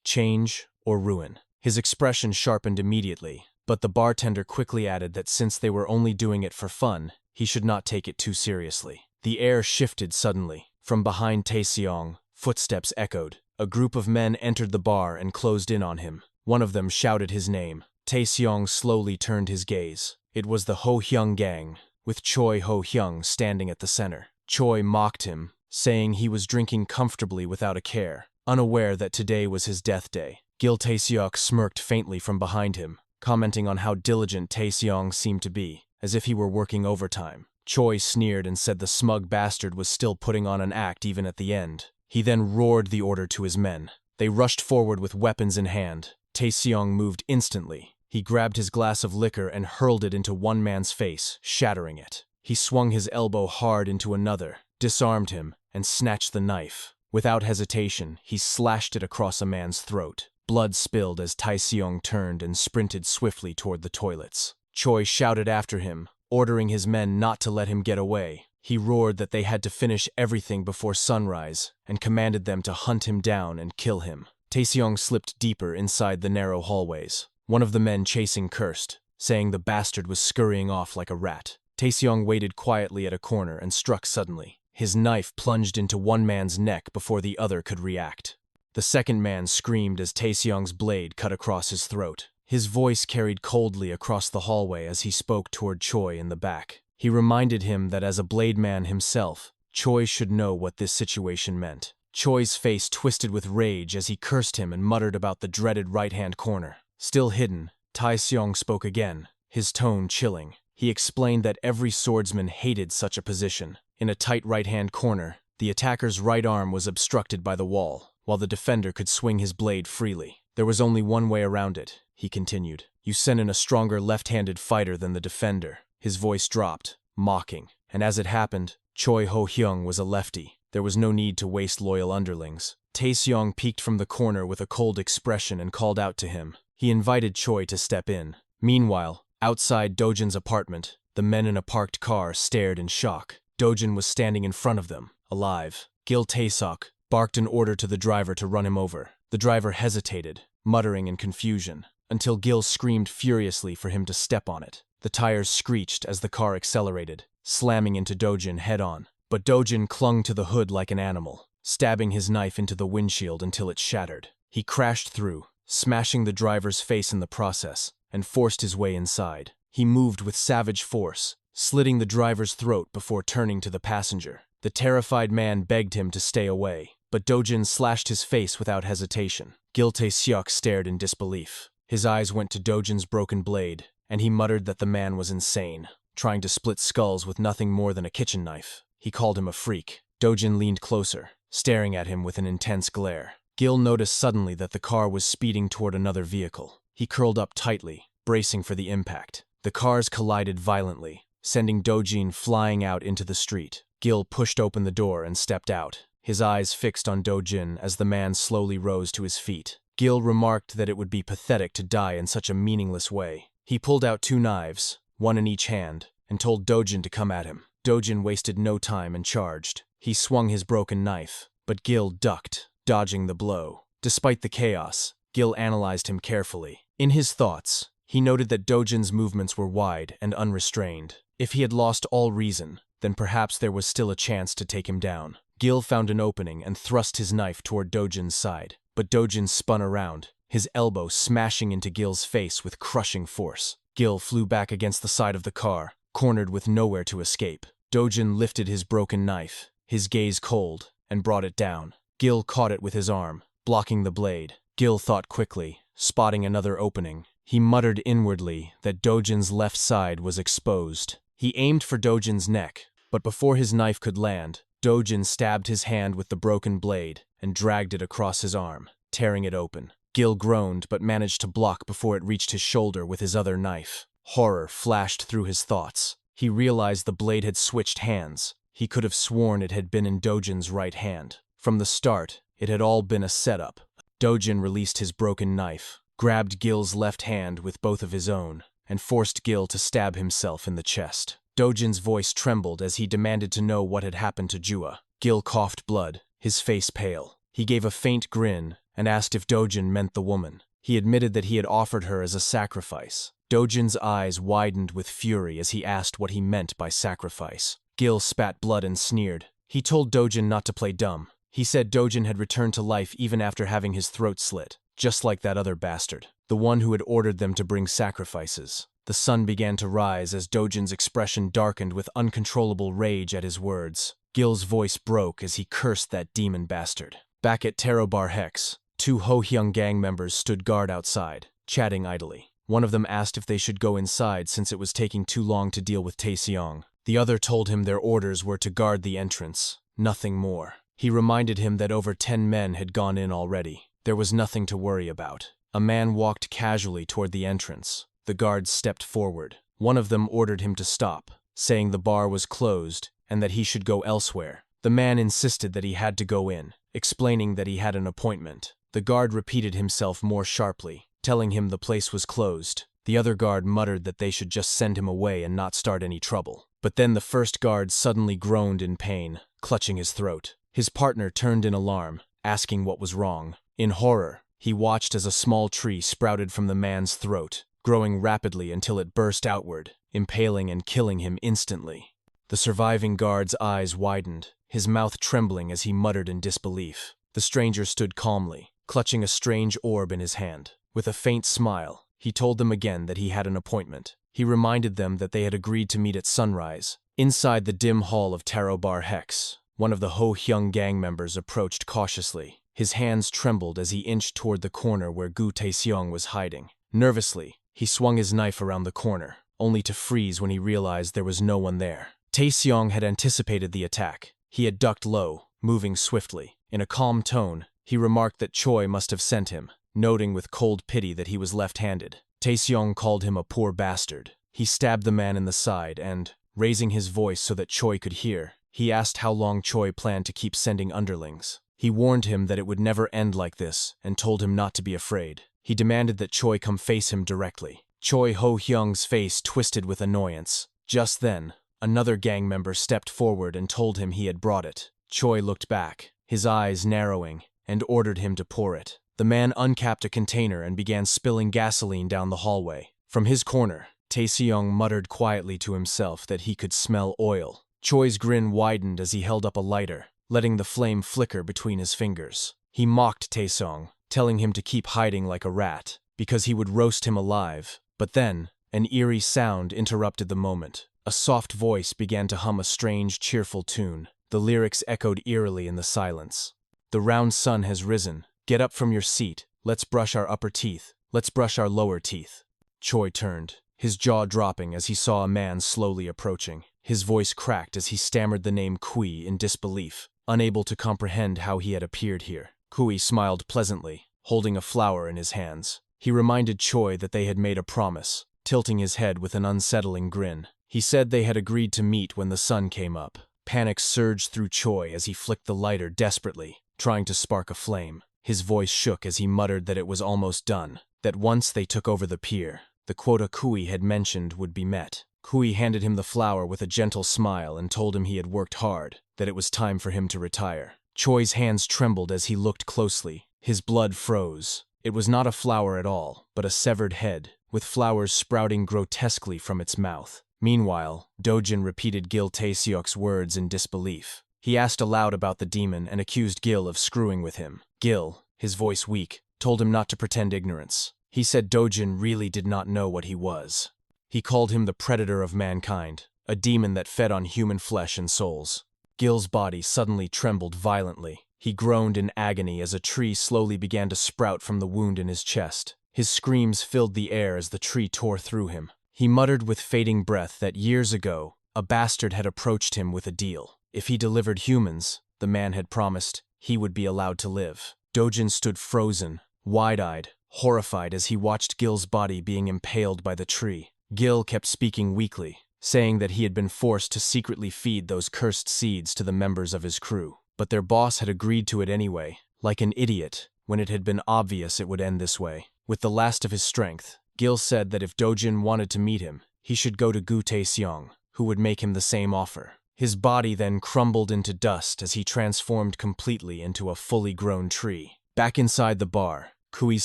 change or ruin. His expression sharpened immediately, but the bartender quickly added that since they were only doing it for fun, he should not take it too seriously. The air shifted suddenly. From behind Tae-seong, footsteps echoed. A group of men entered the bar and closed in on him. One of them shouted his name. Tae-seong slowly turned his gaze. It was the Ho Hyung gang, with Choi Ho-hyung standing at the center. Choi mocked him, saying he was drinking comfortably without a care, unaware that today was his death day. Gil Taeseok smirked faintly from behind him, commenting on how diligent Taeseong seemed to be, as if he were working overtime. Choi sneered and said the smug bastard was still putting on an act even at the end. He then roared the order to his men. They rushed forward with weapons in hand. Taeseong moved instantly. He grabbed his glass of liquor and hurled it into one man's face, shattering it. He swung his elbow hard into another, disarmed him, and snatched the knife. Without hesitation, he slashed it across a man's throat. Blood spilled as Taeseong turned and sprinted swiftly toward the toilets. Choi shouted after him, ordering his men not to let him get away. He roared that they had to finish everything before sunrise and commanded them to hunt him down and kill him. Taeseong slipped deeper inside the narrow hallways. One of the men chasing cursed, saying the bastard was scurrying off like a rat. Taeseong waited quietly at a corner and struck suddenly. His knife plunged into one man's neck before the other could react. The second man screamed as Taeseong's blade cut across his throat. His voice carried coldly across the hallway as he spoke toward Choi in the back. He reminded him that as a blade man himself, Choi should know what this situation meant. Choi's face twisted with rage as he cursed him and muttered about the dreaded right-hand corner. Still hidden, Taeseong spoke again, his tone chilling. He explained that every swordsman hated such a position. In a tight right-hand corner, the attacker's right arm was obstructed by the wall, while the defender could swing his blade freely. There was only one way around it, he continued. You sent in a stronger left-handed fighter than the defender. His voice dropped, mocking. And as it happened, Choi Ho-hyung was a lefty. There was no need to waste loyal underlings. Taeseong peeked from the corner with a cold expression and called out to him. He invited Choi to step in. Meanwhile, outside Dojin's apartment, the men in a parked car stared in shock. Dojin was standing in front of them, alive. Gil Taeseok barked an order to the driver to run him over. The driver hesitated, muttering in confusion, until Gil screamed furiously for him to step on it. The tires screeched as the car accelerated, slamming into Dojin head-on. But Dojin clung to the hood like an animal, stabbing his knife into the windshield until it shattered. He crashed through, smashing the driver's face in the process, and forced his way inside. He moved with savage force, slitting the driver's throat before turning to the passenger. The terrified man begged him to stay away, but Dojin slashed his face without hesitation. Gil Taeseok stared in disbelief. His eyes went to Dojin's broken blade, and he muttered that the man was insane, trying to split skulls with nothing more than a kitchen knife. He called him a freak. Dojin leaned closer, staring at him with an intense glare. Gil noticed suddenly that the car was speeding toward another vehicle. He curled up tightly, bracing for the impact. The cars collided violently, sending Dojin flying out into the street. Gil pushed open the door and stepped out, his eyes fixed on Dojin as the man slowly rose to his feet. Gil remarked that it would be pathetic to die in such a meaningless way. He pulled out 2 knives, one in each hand, and told Dojin to come at him. Dojin wasted no time and charged. He swung his broken knife, but Gil ducked, dodging the blow. Despite the chaos, Gil analyzed him carefully. In his thoughts, he noted that Dojin's movements were wide and unrestrained. If he had lost all reason, then perhaps there was still a chance to take him down. Gil found an opening and thrust his knife toward Dojin's side, but Dojin spun around, his elbow smashing into Gil's face with crushing force. Gil flew back against the side of the car, cornered with nowhere to escape. Dojin lifted his broken knife, his gaze cold, and brought it down. Gil caught it with his arm, blocking the blade. Gil thought quickly, spotting another opening. He muttered inwardly that Dojin's left side was exposed. He aimed for Dojin's neck, but before his knife could land, Dojin stabbed his hand with the broken blade and dragged it across his arm, tearing it open. Gil groaned but managed to block before it reached his shoulder with his other knife. Horror flashed through his thoughts. He realized the blade had switched hands. He could have sworn it had been in Dojin's right hand. From the start, it had all been a setup. Dojin released his broken knife, grabbed Gil's left hand with both of his own, and forced Gil to stab himself in the chest. Dojin's voice trembled as he demanded to know what had happened to Jua. Gil coughed blood, his face pale. He gave a faint grin and asked if Dojin meant the woman. He admitted that he had offered her as a sacrifice. Dojin's eyes widened with fury as he asked what he meant by sacrifice. Gil spat blood and sneered. He told Dojin not to play dumb. He said Dojin had returned to life even after having his throat slit, just like that other bastard, the one who had ordered them to bring sacrifices. The sun began to rise as Dojin's expression darkened with uncontrollable rage at his words. Gil's voice broke as he cursed that demon bastard. Back at Taro Bar Hex, two Ho-Hyung gang members stood guard outside, chatting idly. One of them asked if they should go inside since it was taking too long to deal with Tae-seong. The other told him their orders were to guard the entrance, nothing more. He reminded him that over 10 men had gone in already. There was nothing to worry about. A man walked casually toward the entrance. The guards stepped forward. One of them ordered him to stop, saying the bar was closed and that he should go elsewhere. The man insisted that he had to go in, explaining that he had an appointment. The guard repeated himself more sharply, telling him the place was closed. The other guard muttered that they should just send him away and not start any trouble. But then the first guard suddenly groaned in pain, clutching his throat. His partner turned in alarm, asking what was wrong. In horror, he watched as a small tree sprouted from the man's throat, growing rapidly until it burst outward, impaling and killing him instantly. The surviving guard's eyes widened, his mouth trembling as he muttered in disbelief. The stranger stood calmly, clutching a strange orb in his hand. With a faint smile, he told them again that he had an appointment. He reminded them that they had agreed to meet at sunrise. Inside the dim hall of Taro Bar Hex, one of the Ho-Hyung gang members approached cautiously. His hands trembled as he inched toward the corner where Gu Tae-seong was hiding. Nervously, he swung his knife around the corner, only to freeze when he realized there was no one there. Tae-seong had anticipated the attack. He had ducked low, moving swiftly. In a calm tone, he remarked that Choi must have sent him, noting with cold pity that he was left-handed. Tae-seong called him a poor bastard. He stabbed the man in the side and, raising his voice so that Choi could hear, he asked how long Choi planned to keep sending underlings. He warned him that it would never end like this and told him not to be afraid. He demanded that Choi come face him directly. Choi Ho-Hyung's face twisted with annoyance. Just then, another gang member stepped forward and told him he had brought it. Choi looked back, his eyes narrowing, and ordered him to pour it. The man uncapped a container and began spilling gasoline down the hallway. From his corner, Tae-seong muttered quietly to himself that he could smell oil. Choi's grin widened as he held up a lighter, letting the flame flicker between his fingers. He mocked Tae-seong, telling him to keep hiding like a rat, because he would roast him alive. But then, an eerie sound interrupted the moment. A soft voice began to hum a strange, cheerful tune. The lyrics echoed eerily in the silence. The round sun has risen. Get up from your seat. Let's brush our upper teeth. Let's brush our lower teeth. Choi turned, his jaw dropping as he saw a man slowly approaching. His voice cracked as he stammered the name Kui in disbelief, unable to comprehend how he had appeared here. Kui smiled pleasantly, holding a flower in his hands. He reminded Choi that they had made a promise, tilting his head with an unsettling grin. He said they had agreed to meet when the sun came up. Panic surged through Choi as he flicked the lighter desperately, trying to spark a flame. His voice shook as he muttered that it was almost done, that once they took over the pier, the quota Kui had mentioned would be met. Kui handed him the flower with a gentle smile and told him he had worked hard, that it was time for him to retire. Choi's hands trembled as he looked closely. His blood froze. It was not a flower at all, but a severed head, with flowers sprouting grotesquely from its mouth. Meanwhile, Dojin repeated Gil Tae-seok's words in disbelief. He asked aloud about the demon and accused Gil of screwing with him. Gil, his voice weak, told him not to pretend ignorance. He said Dojin really did not know what he was. He called him the predator of mankind, a demon that fed on human flesh and souls. Gil's body suddenly trembled violently. He groaned in agony as a tree slowly began to sprout from the wound in his chest. His screams filled the air as the tree tore through him. He muttered with fading breath that years ago, a bastard had approached him with a deal. If he delivered humans, the man had promised, he would be allowed to live. Dojin stood frozen, wide-eyed, horrified as he watched Gil's body being impaled by the tree. Gil kept speaking weakly, saying that he had been forced to secretly feed those cursed seeds to the members of his crew. But their boss had agreed to it anyway, like an idiot, when it had been obvious it would end this way. With the last of his strength, Gil said that if Dojin wanted to meet him, he should go to Gu Tae-seong, who would make him the same offer. His body then crumbled into dust as he transformed completely into a fully grown tree. Back inside the bar, Kui's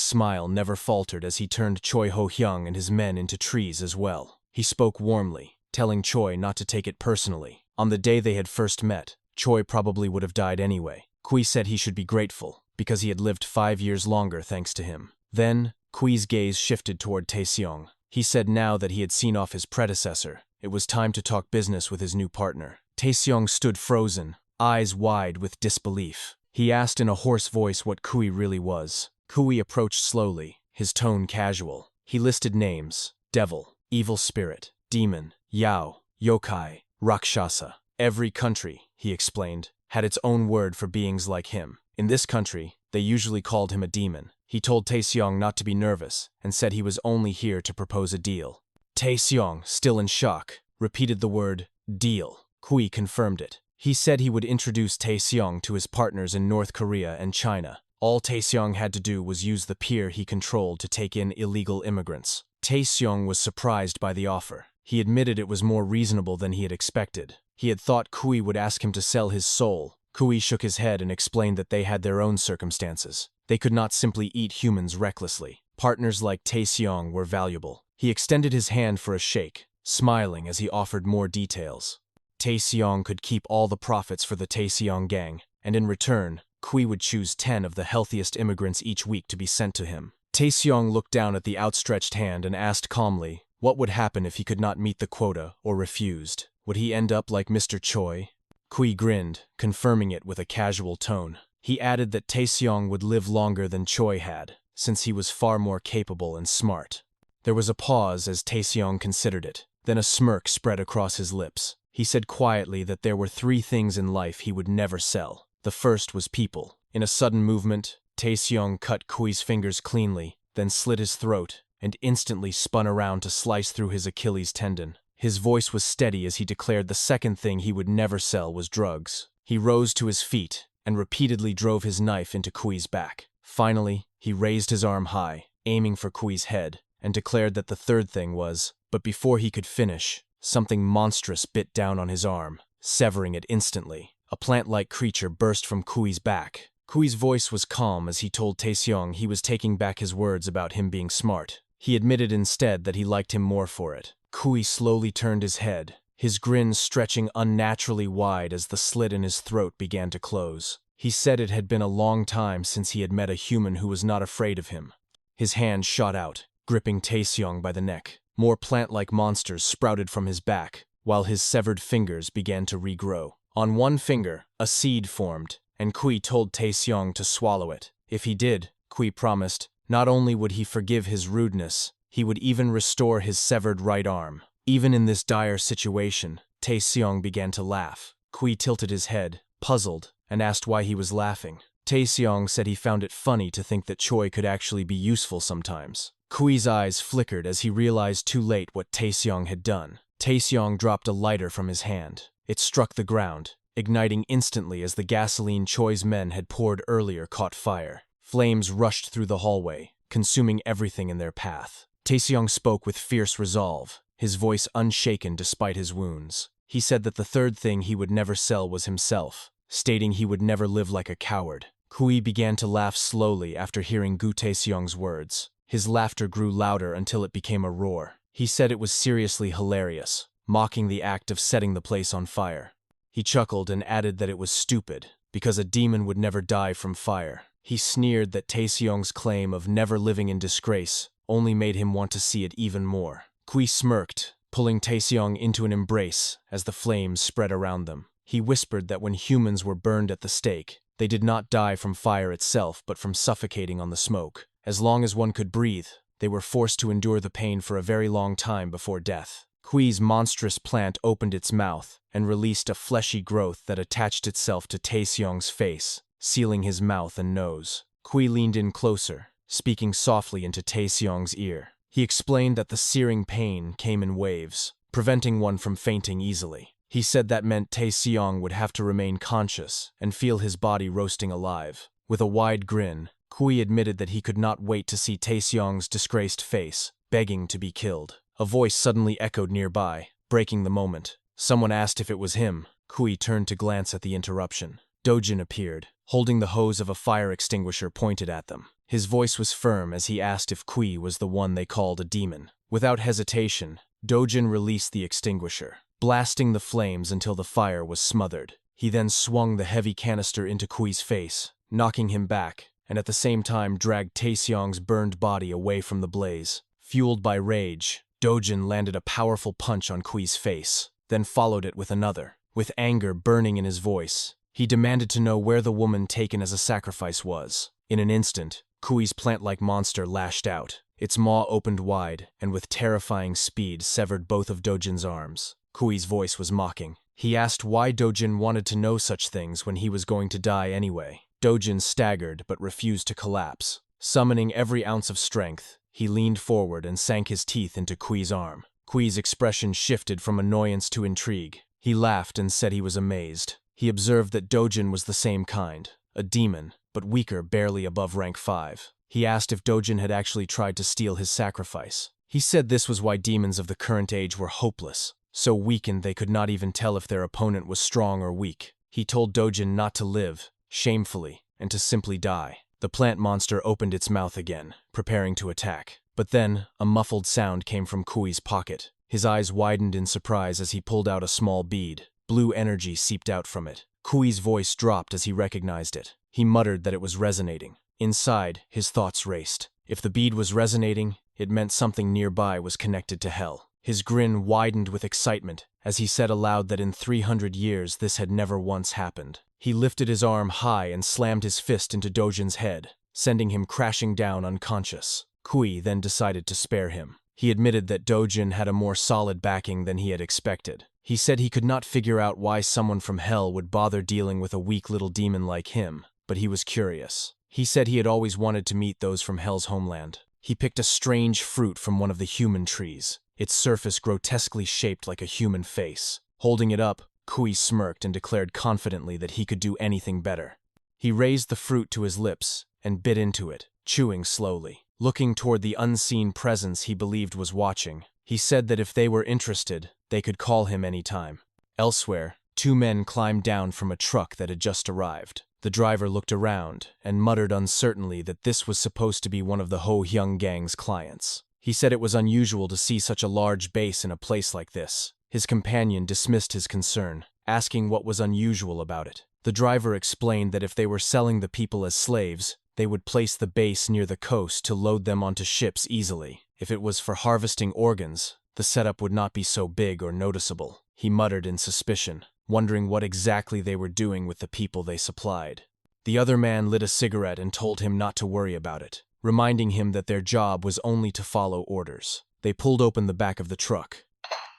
smile never faltered as he turned Choi Ho-Hyung and his men into trees as well. He spoke warmly, telling Choi not to take it personally. On the day they had first met, Choi probably would have died anyway. Kui said he should be grateful, because he had lived 5 years longer thanks to him. Then, Kui's gaze shifted toward Tae-seong. He said now that he had seen off his predecessor, it was time to talk business with his new partner. Taeseong stood frozen, eyes wide with disbelief. He asked in a hoarse voice what Kui really was. Kui approached slowly, his tone casual. He listed names: devil, evil spirit, demon, yao, yokai, Rakshasa. Every country, he explained, had its own word for beings like him. In this country, they usually called him a demon. He told Taeseong not to be nervous and said he was only here to propose a deal. Taeseong, still in shock, repeated the word deal. Kui confirmed it. He said he would introduce Taeseong to his partners in North Korea and China. All Taeseong had to do was use the pier he controlled to take in illegal immigrants. Taeseong was surprised by the offer. He admitted it was more reasonable than he had expected. He had thought Kui would ask him to sell his soul. Kui shook his head and explained that they had their own circumstances. They could not simply eat humans recklessly. Partners like Taeseong were valuable. He extended his hand for a shake, smiling as he offered more details. Taeseong could keep all the profits for the Taeseong gang, and in return, Kui would choose 10 of the healthiest immigrants each week to be sent to him. Taeseong looked down at the outstretched hand and asked calmly, what would happen if he could not meet the quota or refused? Would he end up like Mr. Choi? Kui grinned, confirming it with a casual tone. He added that Taeseong would live longer than Choi had, since he was far more capable and smart. There was a pause as Taeseong considered it. Then a smirk spread across his lips. He said quietly that there were 3 things in life he would never sell. The first was people. In a sudden movement, Taeseong cut Kui's fingers cleanly, then slit his throat, and instantly spun around to slice through his Achilles tendon. His voice was steady as he declared the second thing he would never sell was drugs. He rose to his feet and repeatedly drove his knife into Kui's back. Finally, he raised his arm high, aiming for Kui's head, and declared that the third thing was, but before he could finish, something monstrous bit down on his arm, severing it instantly. A plant-like creature burst from Kui's back. Kui's voice was calm as he told Taeseong he was taking back his words about him being smart. He admitted instead that he liked him more for it. Kui slowly turned his head, his grin stretching unnaturally wide as the slit in his throat began to close. He said it had been a long time since he had met a human who was not afraid of him. His hand shot out, gripping Taeseong by the neck. More plant-like monsters sprouted from his back, while his severed fingers began to regrow. On one finger, a seed formed, and Kui told Taeseong to swallow it. If he did, Kui promised, not only would he forgive his rudeness, he would even restore his severed right arm. Even in this dire situation, Taeseong began to laugh. Kui tilted his head, puzzled, and asked why he was laughing. Taeseong said he found it funny to think that Choi could actually be useful sometimes. Kui's eyes flickered as he realized too late what Taeseong had done. Taeseong dropped a lighter from his hand. It struck the ground, igniting instantly as the gasoline Choi's men had poured earlier caught fire. Flames rushed through the hallway, consuming everything in their path. Taeseong spoke with fierce resolve, his voice unshaken despite his wounds. He said that the third thing he would never sell was himself, stating he would never live like a coward. Kui began to laugh slowly after hearing Gu Taeseong's words. His laughter grew louder until it became a roar. He said it was seriously hilarious, mocking the act of setting the place on fire. He chuckled and added that it was stupid, because a demon would never die from fire. He sneered that Taeseong's claim of never living in disgrace only made him want to see it even more. Kui smirked, pulling Taeseong into an embrace as the flames spread around them. He whispered that when humans were burned at the stake, they did not die from fire itself but from suffocating on the smoke. As long as one could breathe, they were forced to endure the pain for a very long time before death. Kui's monstrous plant opened its mouth and released a fleshy growth that attached itself to Taeseong's face, sealing his mouth and nose. Kui leaned in closer, speaking softly into Taeseong's ear. He explained that the searing pain came in waves, preventing one from fainting easily. He said that meant Taeseong would have to remain conscious and feel his body roasting alive. With a wide grin, Kui admitted that he could not wait to see Taeseong's disgraced face, begging to be killed. A voice suddenly echoed nearby, breaking the moment. Someone asked if it was him. Kui turned to glance at the interruption. Dojin appeared, holding the hose of a fire extinguisher pointed at them. His voice was firm as he asked if Kui was the one they called a demon. Without hesitation, Dojin released the extinguisher, blasting the flames until the fire was smothered. He then swung the heavy canister into Kui's face, knocking him back, and at the same time dragged Taeseong's burned body away from the blaze. Fueled by rage, Dojin landed a powerful punch on Kui's face, then followed it with another. With anger burning in his voice, he demanded to know where the woman taken as a sacrifice was. In an instant, Kui's plant-like monster lashed out. Its maw opened wide, and with terrifying speed severed both of Dojin's arms. Kui's voice was mocking. He asked why Dojin wanted to know such things when he was going to die anyway. Dojin staggered but refused to collapse. Summoning every ounce of strength, he leaned forward and sank his teeth into Kui's arm. Kui's expression shifted from annoyance to intrigue. He laughed and said he was amazed. He observed that Dojin was the same kind, a demon, but weaker, barely above rank 5. He asked if Dojin had actually tried to steal his sacrifice. He said this was why demons of the current age were hopeless, so weakened they could not even tell if their opponent was strong or weak. He told Dojin not to live, shamefully, and to simply die. The plant monster opened its mouth again, preparing to attack. But then, a muffled sound came from Kui's pocket. His eyes widened in surprise as he pulled out a small bead. Blue energy seeped out from it. Kui's voice dropped as he recognized it. He muttered that it was resonating. Inside, his thoughts raced. If the bead was resonating, it meant something nearby was connected to hell. His grin widened with excitement as he said aloud that in 300 years this had never once happened. He lifted his arm high and slammed his fist into Dojin's head, sending him crashing down unconscious. Kui then decided to spare him. He admitted that Dojin had a more solid backing than he had expected. He said he could not figure out why someone from hell would bother dealing with a weak little demon like him, but he was curious. He said he had always wanted to meet those from hell's homeland. He picked a strange fruit from one of the human trees, its surface grotesquely shaped like a human face. Holding it up, Kui smirked and declared confidently that he could do anything better. He raised the fruit to his lips and bit into it, chewing slowly. Looking toward the unseen presence he believed was watching, he said that if they were interested, they could call him any time. Elsewhere, 2 men climbed down from a truck that had just arrived. The driver looked around and muttered uncertainly that this was supposed to be one of the Ho Hyung gang's clients. He said it was unusual to see such a large base in a place like this. His companion dismissed his concern, asking what was unusual about it. The driver explained that if they were selling the people as slaves, they would place the base near the coast to load them onto ships easily. If it was for harvesting organs, the setup would not be so big or noticeable. He muttered in suspicion, wondering what exactly they were doing with the people they supplied. The other man lit a cigarette and told him not to worry about it, reminding him that their job was only to follow orders. They pulled open the back of the truck.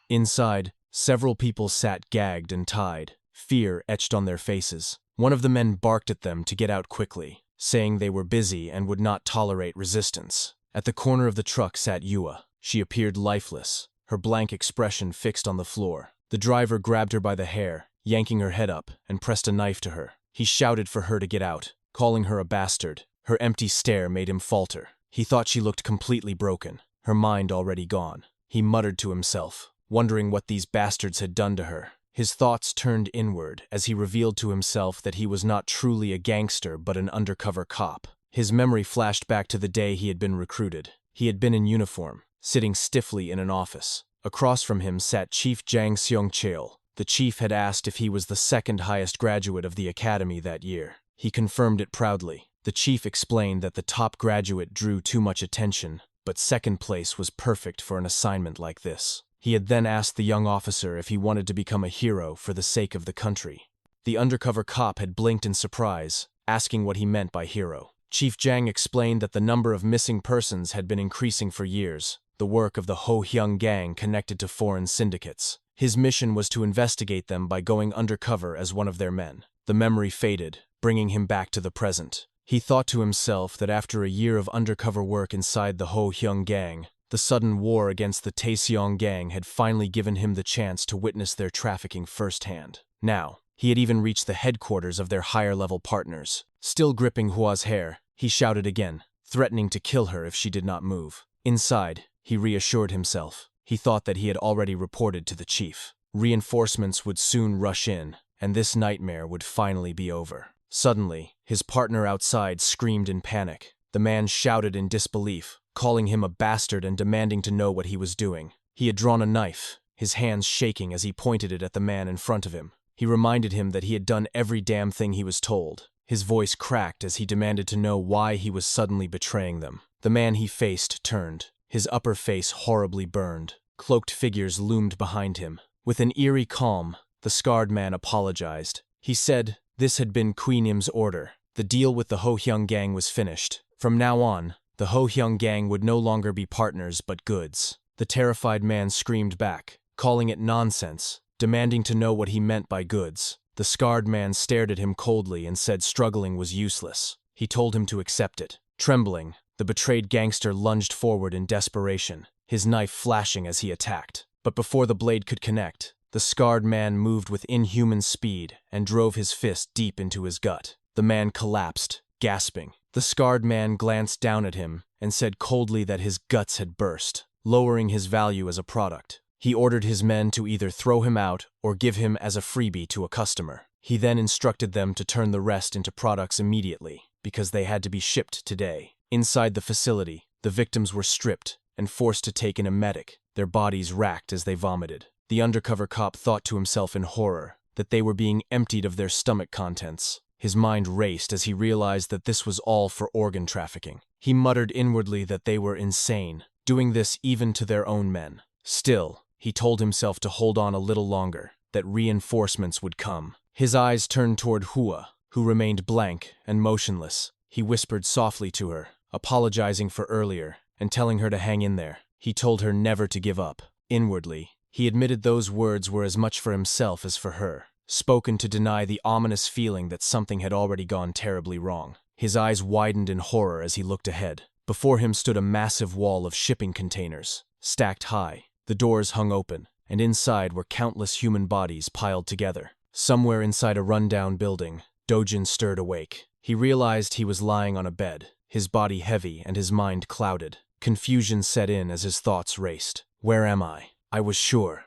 Inside, several people sat gagged and tied, fear etched on their faces. One of the men barked at them to get out quickly, saying they were busy and would not tolerate resistance. At the corner of the truck sat Yua. She appeared lifeless, her blank expression fixed on the floor. The driver grabbed her by the hair, yanking her head up, and pressed a knife to her. He shouted for her to get out, calling her a bastard. Her empty stare made him falter. He thought she looked completely broken, her mind already gone. He muttered to himself, wondering what these bastards had done to her. His thoughts turned inward as he revealed to himself that he was not truly a gangster but an undercover cop. His memory flashed back to the day he had been recruited. He had been in uniform, sitting stiffly in an office. Across from him sat Chief Jang Seong-cheol. The chief had asked if he was the second highest graduate of the academy that year. He confirmed it proudly. The chief explained that the top graduate drew too much attention, but second place was perfect for an assignment like this. He had then asked the young officer if he wanted to become a hero for the sake of the country. The undercover cop had blinked in surprise, asking what he meant by hero. Chief Jang explained that the number of missing persons had been increasing for years, the work of the Ho Hyung gang connected to foreign syndicates. His mission was to investigate them by going undercover as one of their men. The memory faded, bringing him back to the present. He thought to himself that after a year of undercover work inside the Ho Hyung gang, the sudden war against the Taeseong gang had finally given him the chance to witness their trafficking firsthand. Now, he had even reached the headquarters of their higher-level partners. Still gripping Hua's hair, he shouted again, threatening to kill her if she did not move. Inside, he reassured himself. He thought that he had already reported to the chief. Reinforcements would soon rush in, and this nightmare would finally be over. Suddenly, his partner outside screamed in panic. The man shouted in disbelief, calling him a bastard and demanding to know what he was doing. He had drawn a knife, his hands shaking as he pointed it at the man in front of him. He reminded him that he had done every damn thing he was told. His voice cracked as he demanded to know why he was suddenly betraying them. The man he faced turned, his upper face horribly burned. Cloaked figures loomed behind him. With an eerie calm, the scarred man apologized. He said this had been Queen Im's order. The deal with the Ho-Hyung gang was finished. From now on, the Ho-Hyung gang would no longer be partners but goods. The terrified man screamed back, calling it nonsense, demanding to know what he meant by goods. The scarred man stared at him coldly and said struggling was useless. He told him to accept it. Trembling, the betrayed gangster lunged forward in desperation, his knife flashing as he attacked. But before the blade could connect, the scarred man moved with inhuman speed and drove his fist deep into his gut. The man collapsed, gasping. The scarred man glanced down at him and said coldly that his guts had burst, lowering his value as a product. He ordered his men to either throw him out or give him as a freebie to a customer. He then instructed them to turn the rest into products immediately, because they had to be shipped today. Inside the facility, the victims were stripped and forced to take an emetic, their bodies racked as they vomited. The undercover cop thought to himself in horror that they were being emptied of their stomach contents. His mind raced as he realized that this was all for organ trafficking. He muttered inwardly that they were insane, doing this even to their own men. Still, he told himself to hold on a little longer, that reinforcements would come. His eyes turned toward Hua, who remained blank and motionless. He whispered softly to her, apologizing for earlier, and telling her to hang in there. He told her never to give up. Inwardly, he admitted those words were as much for himself as for her, spoken to deny the ominous feeling that something had already gone terribly wrong. His eyes widened in horror as he looked ahead. Before him stood a massive wall of shipping containers, stacked high. The doors hung open, and inside were countless human bodies piled together. Somewhere inside a rundown building, Dojin stirred awake. He realized he was lying on a bed, his body heavy and his mind clouded. Confusion set in as his thoughts raced. Where am I? I was sure.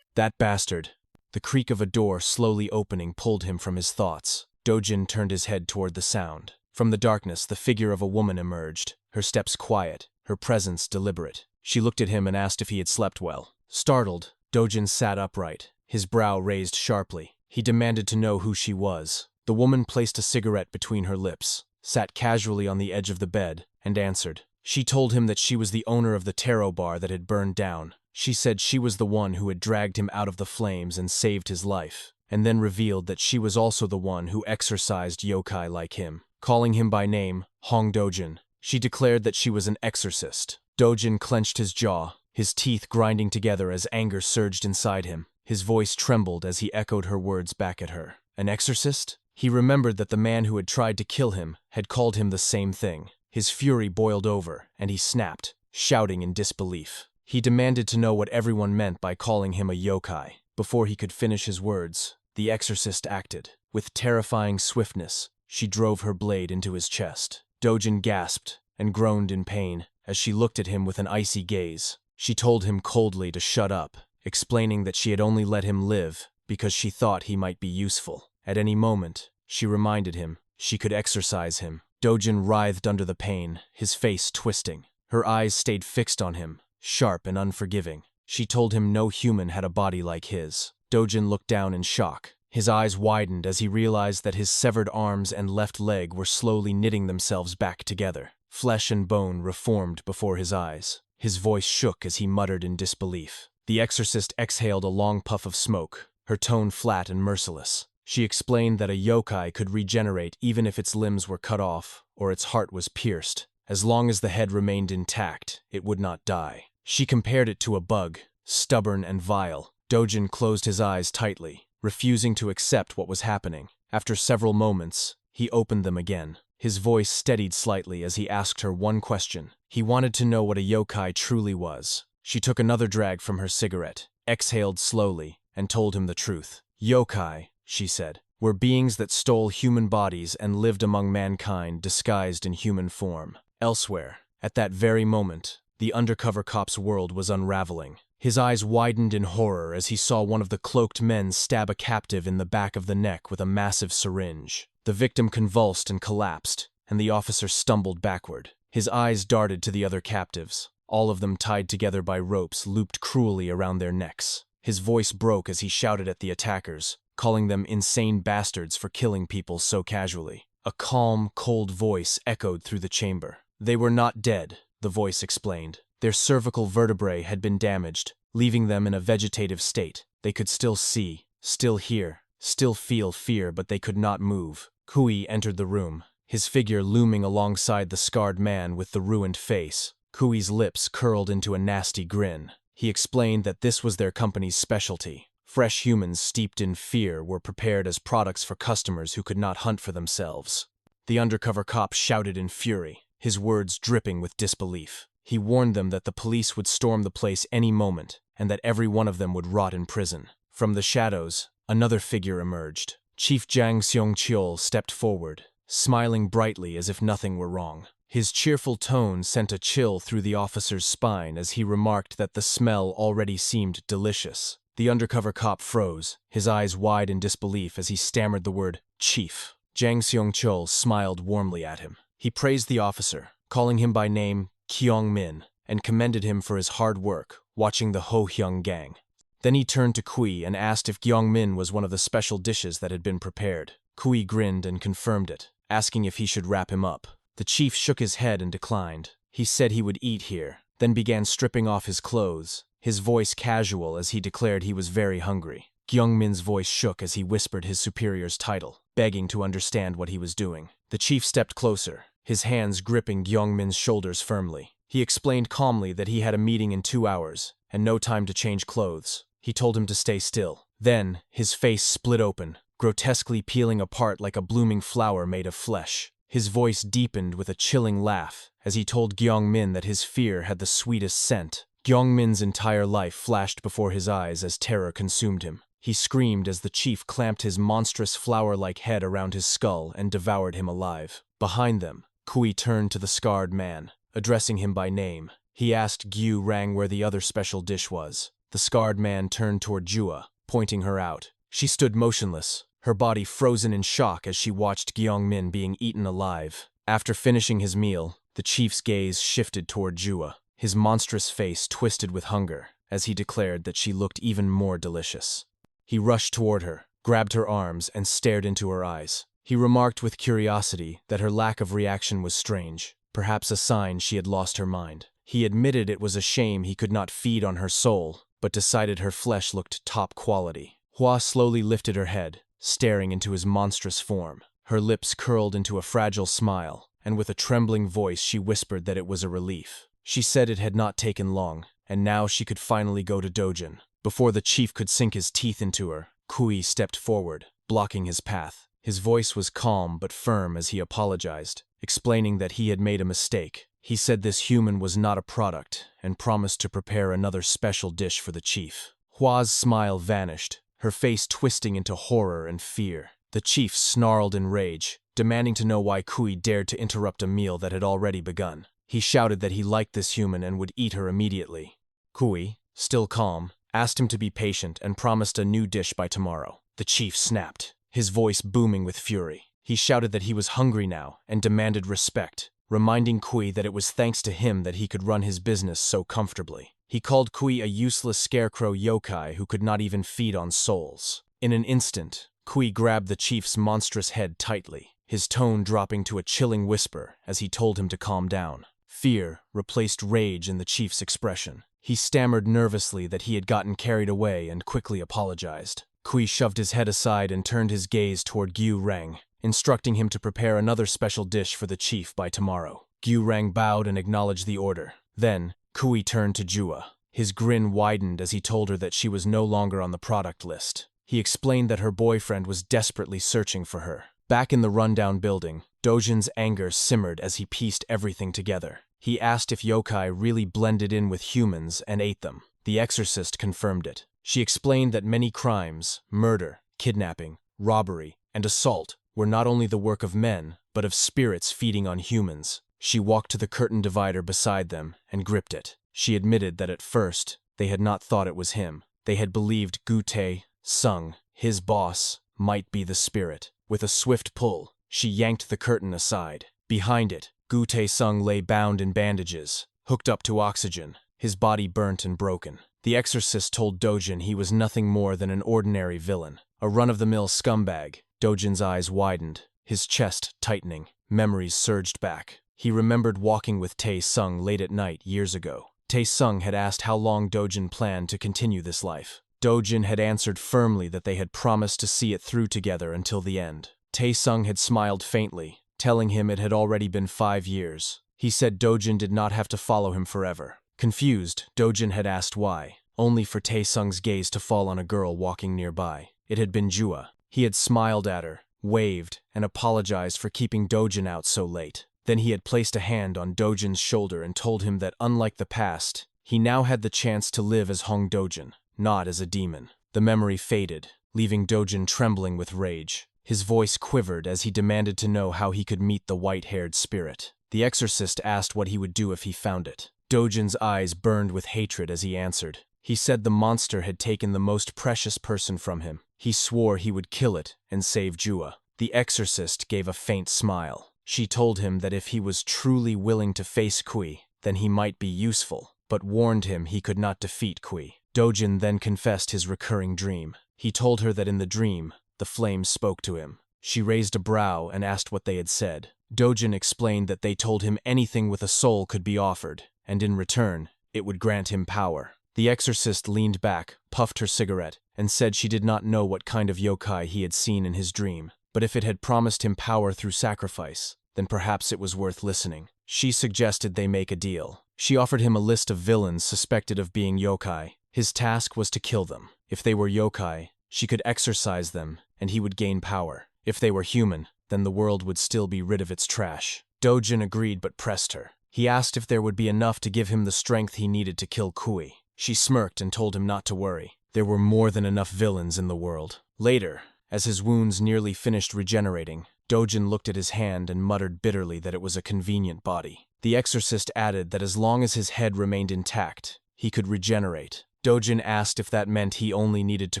That bastard. The creak of a door slowly opening pulled him from his thoughts. Dojin turned his head toward the sound. From the darkness, the figure of a woman emerged, her steps quiet, her presence deliberate. She looked at him and asked if he had slept well. Startled, Dojin sat upright, his brow raised sharply. He demanded to know who she was. The woman placed a cigarette between her lips, sat casually on the edge of the bed, and answered. She told him that she was the owner of the tarot bar that had burned down. She said she was the one who had dragged him out of the flames and saved his life, and then revealed that she was also the one who exorcised yokai like him. Calling him by name, Hong Dojin, she declared that she was an exorcist. Dojin clenched his jaw, his teeth grinding together as anger surged inside him. His voice trembled as he echoed her words back at her. An exorcist? He remembered that the man who had tried to kill him had called him the same thing. His fury boiled over, and he snapped, shouting in disbelief. He demanded to know what everyone meant by calling him a yokai. Before he could finish his words, the exorcist acted. With terrifying swiftness, she drove her blade into his chest. Dojin gasped and groaned in pain as she looked at him with an icy gaze. She told him coldly to shut up, explaining that she had only let him live because she thought he might be useful. At any moment, she reminded him, she could exorcise him. Dojin writhed under the pain, his face twisting. Her eyes stayed fixed on him, sharp and unforgiving. She told him no human had a body like his. Dojin looked down in shock. His eyes widened as he realized that his severed arms and left leg were slowly knitting themselves back together. Flesh and bone reformed before his eyes. His voice shook as he muttered in disbelief. The exorcist exhaled a long puff of smoke, her tone flat and merciless. She explained that a yokai could regenerate even if its limbs were cut off or its heart was pierced. As long as the head remained intact, it would not die. She compared it to a bug, stubborn and vile. Dojin closed his eyes tightly, refusing to accept what was happening. After several moments, he opened them again. His voice steadied slightly as he asked her one question. He wanted to know what a yokai truly was. She took another drag from her cigarette, exhaled slowly, and told him the truth. Yokai, she said, were beings that stole human bodies and lived among mankind disguised in human form. Elsewhere, at that very moment, the undercover cop's world was unraveling. His eyes widened in horror as he saw one of the cloaked men stab a captive in the back of the neck with a massive syringe. The victim convulsed and collapsed, and the officer stumbled backward. His eyes darted to the other captives, all of them tied together by ropes looped cruelly around their necks. His voice broke as he shouted at the attackers, calling them insane bastards for killing people so casually. A calm, cold voice echoed through the chamber. They were not dead, the voice explained. Their cervical vertebrae had been damaged, leaving them in a vegetative state. They could still see, still hear, still feel fear, but they could not move. Kui entered the room, his figure looming alongside the scarred man with the ruined face. Kui's lips curled into a nasty grin. He explained that this was their company's specialty. Fresh humans steeped in fear were prepared as products for customers who could not hunt for themselves. The undercover cop shouted in fury, his words dripping with disbelief. He warned them that the police would storm the place any moment, and that every one of them would rot in prison. From the shadows, another figure emerged. Chief Jang Seong-cheol stepped forward, smiling brightly as if nothing were wrong. His cheerful tone sent a chill through the officer's spine as he remarked that the smell already seemed delicious. The undercover cop froze, his eyes wide in disbelief as he stammered the word, "Chief." Jang Seong-cheol smiled warmly at him. He praised the officer, calling him by name Kyung-min, and commended him for his hard work, watching the Ho-hyung gang. Then he turned to Kui and asked if Kyung-min was one of the special dishes that had been prepared. Kui grinned and confirmed it, asking if he should wrap him up. The chief shook his head and declined. He said he would eat here, then began stripping off his clothes, his voice casual as he declared he was very hungry. Kyung-min's voice shook as he whispered his superior's title, begging to understand what he was doing. The chief stepped closer, his hands gripping Kyung-min's shoulders firmly. He explained calmly that he had a meeting in 2 hours, and no time to change clothes. He told him to stay still. Then, his face split open, grotesquely peeling apart like a blooming flower made of flesh. His voice deepened with a chilling laugh as he told Kyung-min that his fear had the sweetest scent. Kyung-min's entire life flashed before his eyes as terror consumed him. He screamed as the chief clamped his monstrous flower-like head around his skull and devoured him alive. Behind them, Kui turned to the scarred man, addressing him by name. He asked Gyu Rang where the other special dish was. The scarred man turned toward Jua, pointing her out. She stood motionless, her body frozen in shock as she watched Kyung-min being eaten alive. After finishing his meal, the chief's gaze shifted toward Jua, his monstrous face twisted with hunger, as he declared that she looked even more delicious. He rushed toward her, grabbed her arms, and stared into her eyes. He remarked with curiosity that her lack of reaction was strange, perhaps a sign she had lost her mind. He admitted it was a shame he could not feed on her soul, but decided her flesh looked top quality. Hua slowly lifted her head, staring into his monstrous form. Her lips curled into a fragile smile, and with a trembling voice she whispered that it was a relief. She said it had not taken long, and now she could finally go to Dojin. Before the chief could sink his teeth into her, Kui stepped forward, blocking his path. His voice was calm but firm as he apologized, explaining that he had made a mistake. He said this human was not a product, and promised to prepare another special dish for the chief. Hua's smile vanished, her face twisting into horror and fear. The chief snarled in rage, demanding to know why Kui dared to interrupt a meal that had already begun. He shouted that he liked this human and would eat her immediately. Kui, still calm, asked him to be patient and promised a new dish by tomorrow. The chief snapped, his voice booming with fury. He shouted that he was hungry now and demanded respect, reminding Kui that it was thanks to him that he could run his business so comfortably. He called Kui a useless scarecrow yokai who could not even feed on souls. In an instant, Kui grabbed the chief's monstrous head tightly, his tone dropping to a chilling whisper as he told him to calm down. Fear replaced rage in the chief's expression. He stammered nervously that he had gotten carried away and quickly apologized. Kui shoved his head aside and turned his gaze toward Gyu Rang, instructing him to prepare another special dish for the chief by tomorrow. Gyu Rang bowed and acknowledged the order. Then, Kui turned to Jua. His grin widened as he told her that she was no longer on the product list. He explained that her boyfriend was desperately searching for her. Back in the rundown building, Dojin's anger simmered as he pieced everything together. He asked if yokai really blended in with humans and ate them. The exorcist confirmed it. She explained that many crimes, murder, kidnapping, robbery, and assault, were not only the work of men, but of spirits feeding on humans. She walked to the curtain divider beside them and gripped it. She admitted that at first, they had not thought it was him. They had believed Gu Tae-sung, his boss, might be the spirit. With a swift pull, she yanked the curtain aside. Behind it, Gu Tae-sung lay bound in bandages, hooked up to oxygen, his body burnt and broken. The exorcist told Dojin he was nothing more than an ordinary villain, a run-of-the-mill scumbag. Dojin's eyes widened, his chest tightening. Memories surged back. He remembered walking with Tae-sung late at night years ago. Tae-sung had asked how long Dojin planned to continue this life. Dojin had answered firmly that they had promised to see it through together until the end. Tae-sung had smiled faintly, telling him it had already been 5 years. He said Dojin did not have to follow him forever. Confused, Dojin had asked why, only for Tae-sung's gaze to fall on a girl walking nearby. It had been Jua. He had smiled at her, waved, and apologized for keeping Dojin out so late. Then he had placed a hand on Dojin's shoulder and told him that unlike the past, he now had the chance to live as Hong Dojin, not as a demon. The memory faded, leaving Dojin trembling with rage. His voice quivered as he demanded to know how he could meet the white-haired spirit. The exorcist asked what he would do if he found it. Dojin's eyes burned with hatred as he answered. He said the monster had taken the most precious person from him. He swore he would kill it and save Jua. The exorcist gave a faint smile. She told him that if he was truly willing to face Kui, then he might be useful, but warned him he could not defeat Kui. Dojin then confessed his recurring dream. He told her that in the dream, the flames spoke to him. She raised a brow and asked what they had said. Dojin explained that they told him anything with a soul could be offered, and in return, it would grant him power. The exorcist leaned back, puffed her cigarette, and said she did not know what kind of yokai he had seen in his dream, but if it had promised him power through sacrifice, then perhaps it was worth listening. She suggested they make a deal. She offered him a list of villains suspected of being yokai. His task was to kill them. If they were yokai, she could exorcise them, and he would gain power. If they were human, then the world would still be rid of its trash. Dojin agreed but pressed her. He asked if there would be enough to give him the strength he needed to kill Kui. She smirked and told him not to worry. There were more than enough villains in the world. Later, as his wounds nearly finished regenerating, Dojin looked at his hand and muttered bitterly that it was a convenient body. The exorcist added that as long as his head remained intact, he could regenerate. Dojin asked if that meant he only needed to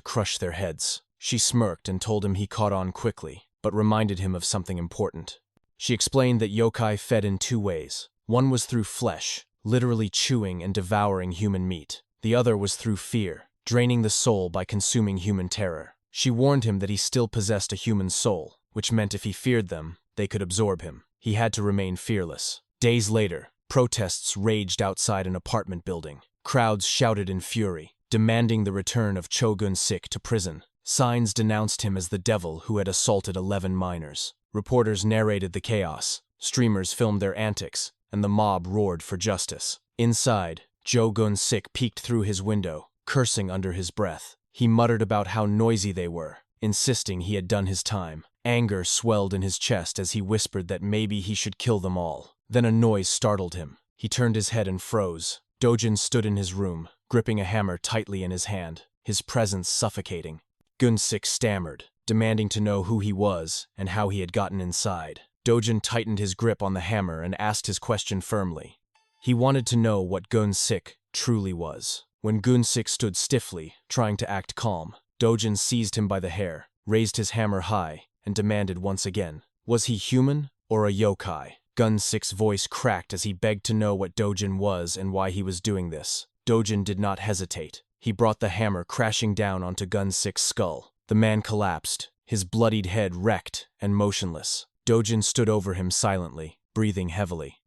crush their heads. She smirked and told him he caught on quickly, but reminded him of something important. She explained that yokai fed in 2 ways. One was through flesh, literally chewing and devouring human meat. The other was through fear, draining the soul by consuming human terror. She warned him that he still possessed a human soul, which meant if he feared them, they could absorb him. He had to remain fearless. Days later, protests raged outside an apartment building. Crowds shouted in fury, demanding the return of Cho Gun-sik to prison. Signs denounced him as the devil who had assaulted 11 minors. Reporters narrated the chaos. Streamers filmed their antics, and the mob roared for justice. Inside, Cho Gun-sik peeked through his window, cursing under his breath. He muttered about how noisy they were, insisting he had done his time. Anger swelled in his chest as he whispered that maybe he should kill them all. Then a noise startled him. He turned his head and froze. Dojin stood in his room, gripping a hammer tightly in his hand, his presence suffocating. Gun-sik stammered, demanding to know who he was and how he had gotten inside. Dojin tightened his grip on the hammer and asked his question firmly. He wanted to know what Gun-sik truly was. When Gun-sik stood stiffly, trying to act calm, Dojin seized him by the hair, raised his hammer high, and demanded once again, was he human or a yokai? Gun-sik's voice cracked as he begged to know what Dojin was and why he was doing this. Dojin did not hesitate. He brought the hammer crashing down onto Gun-sik's skull. The man collapsed, his bloodied head wrecked and motionless. Dojin stood over him silently, breathing heavily.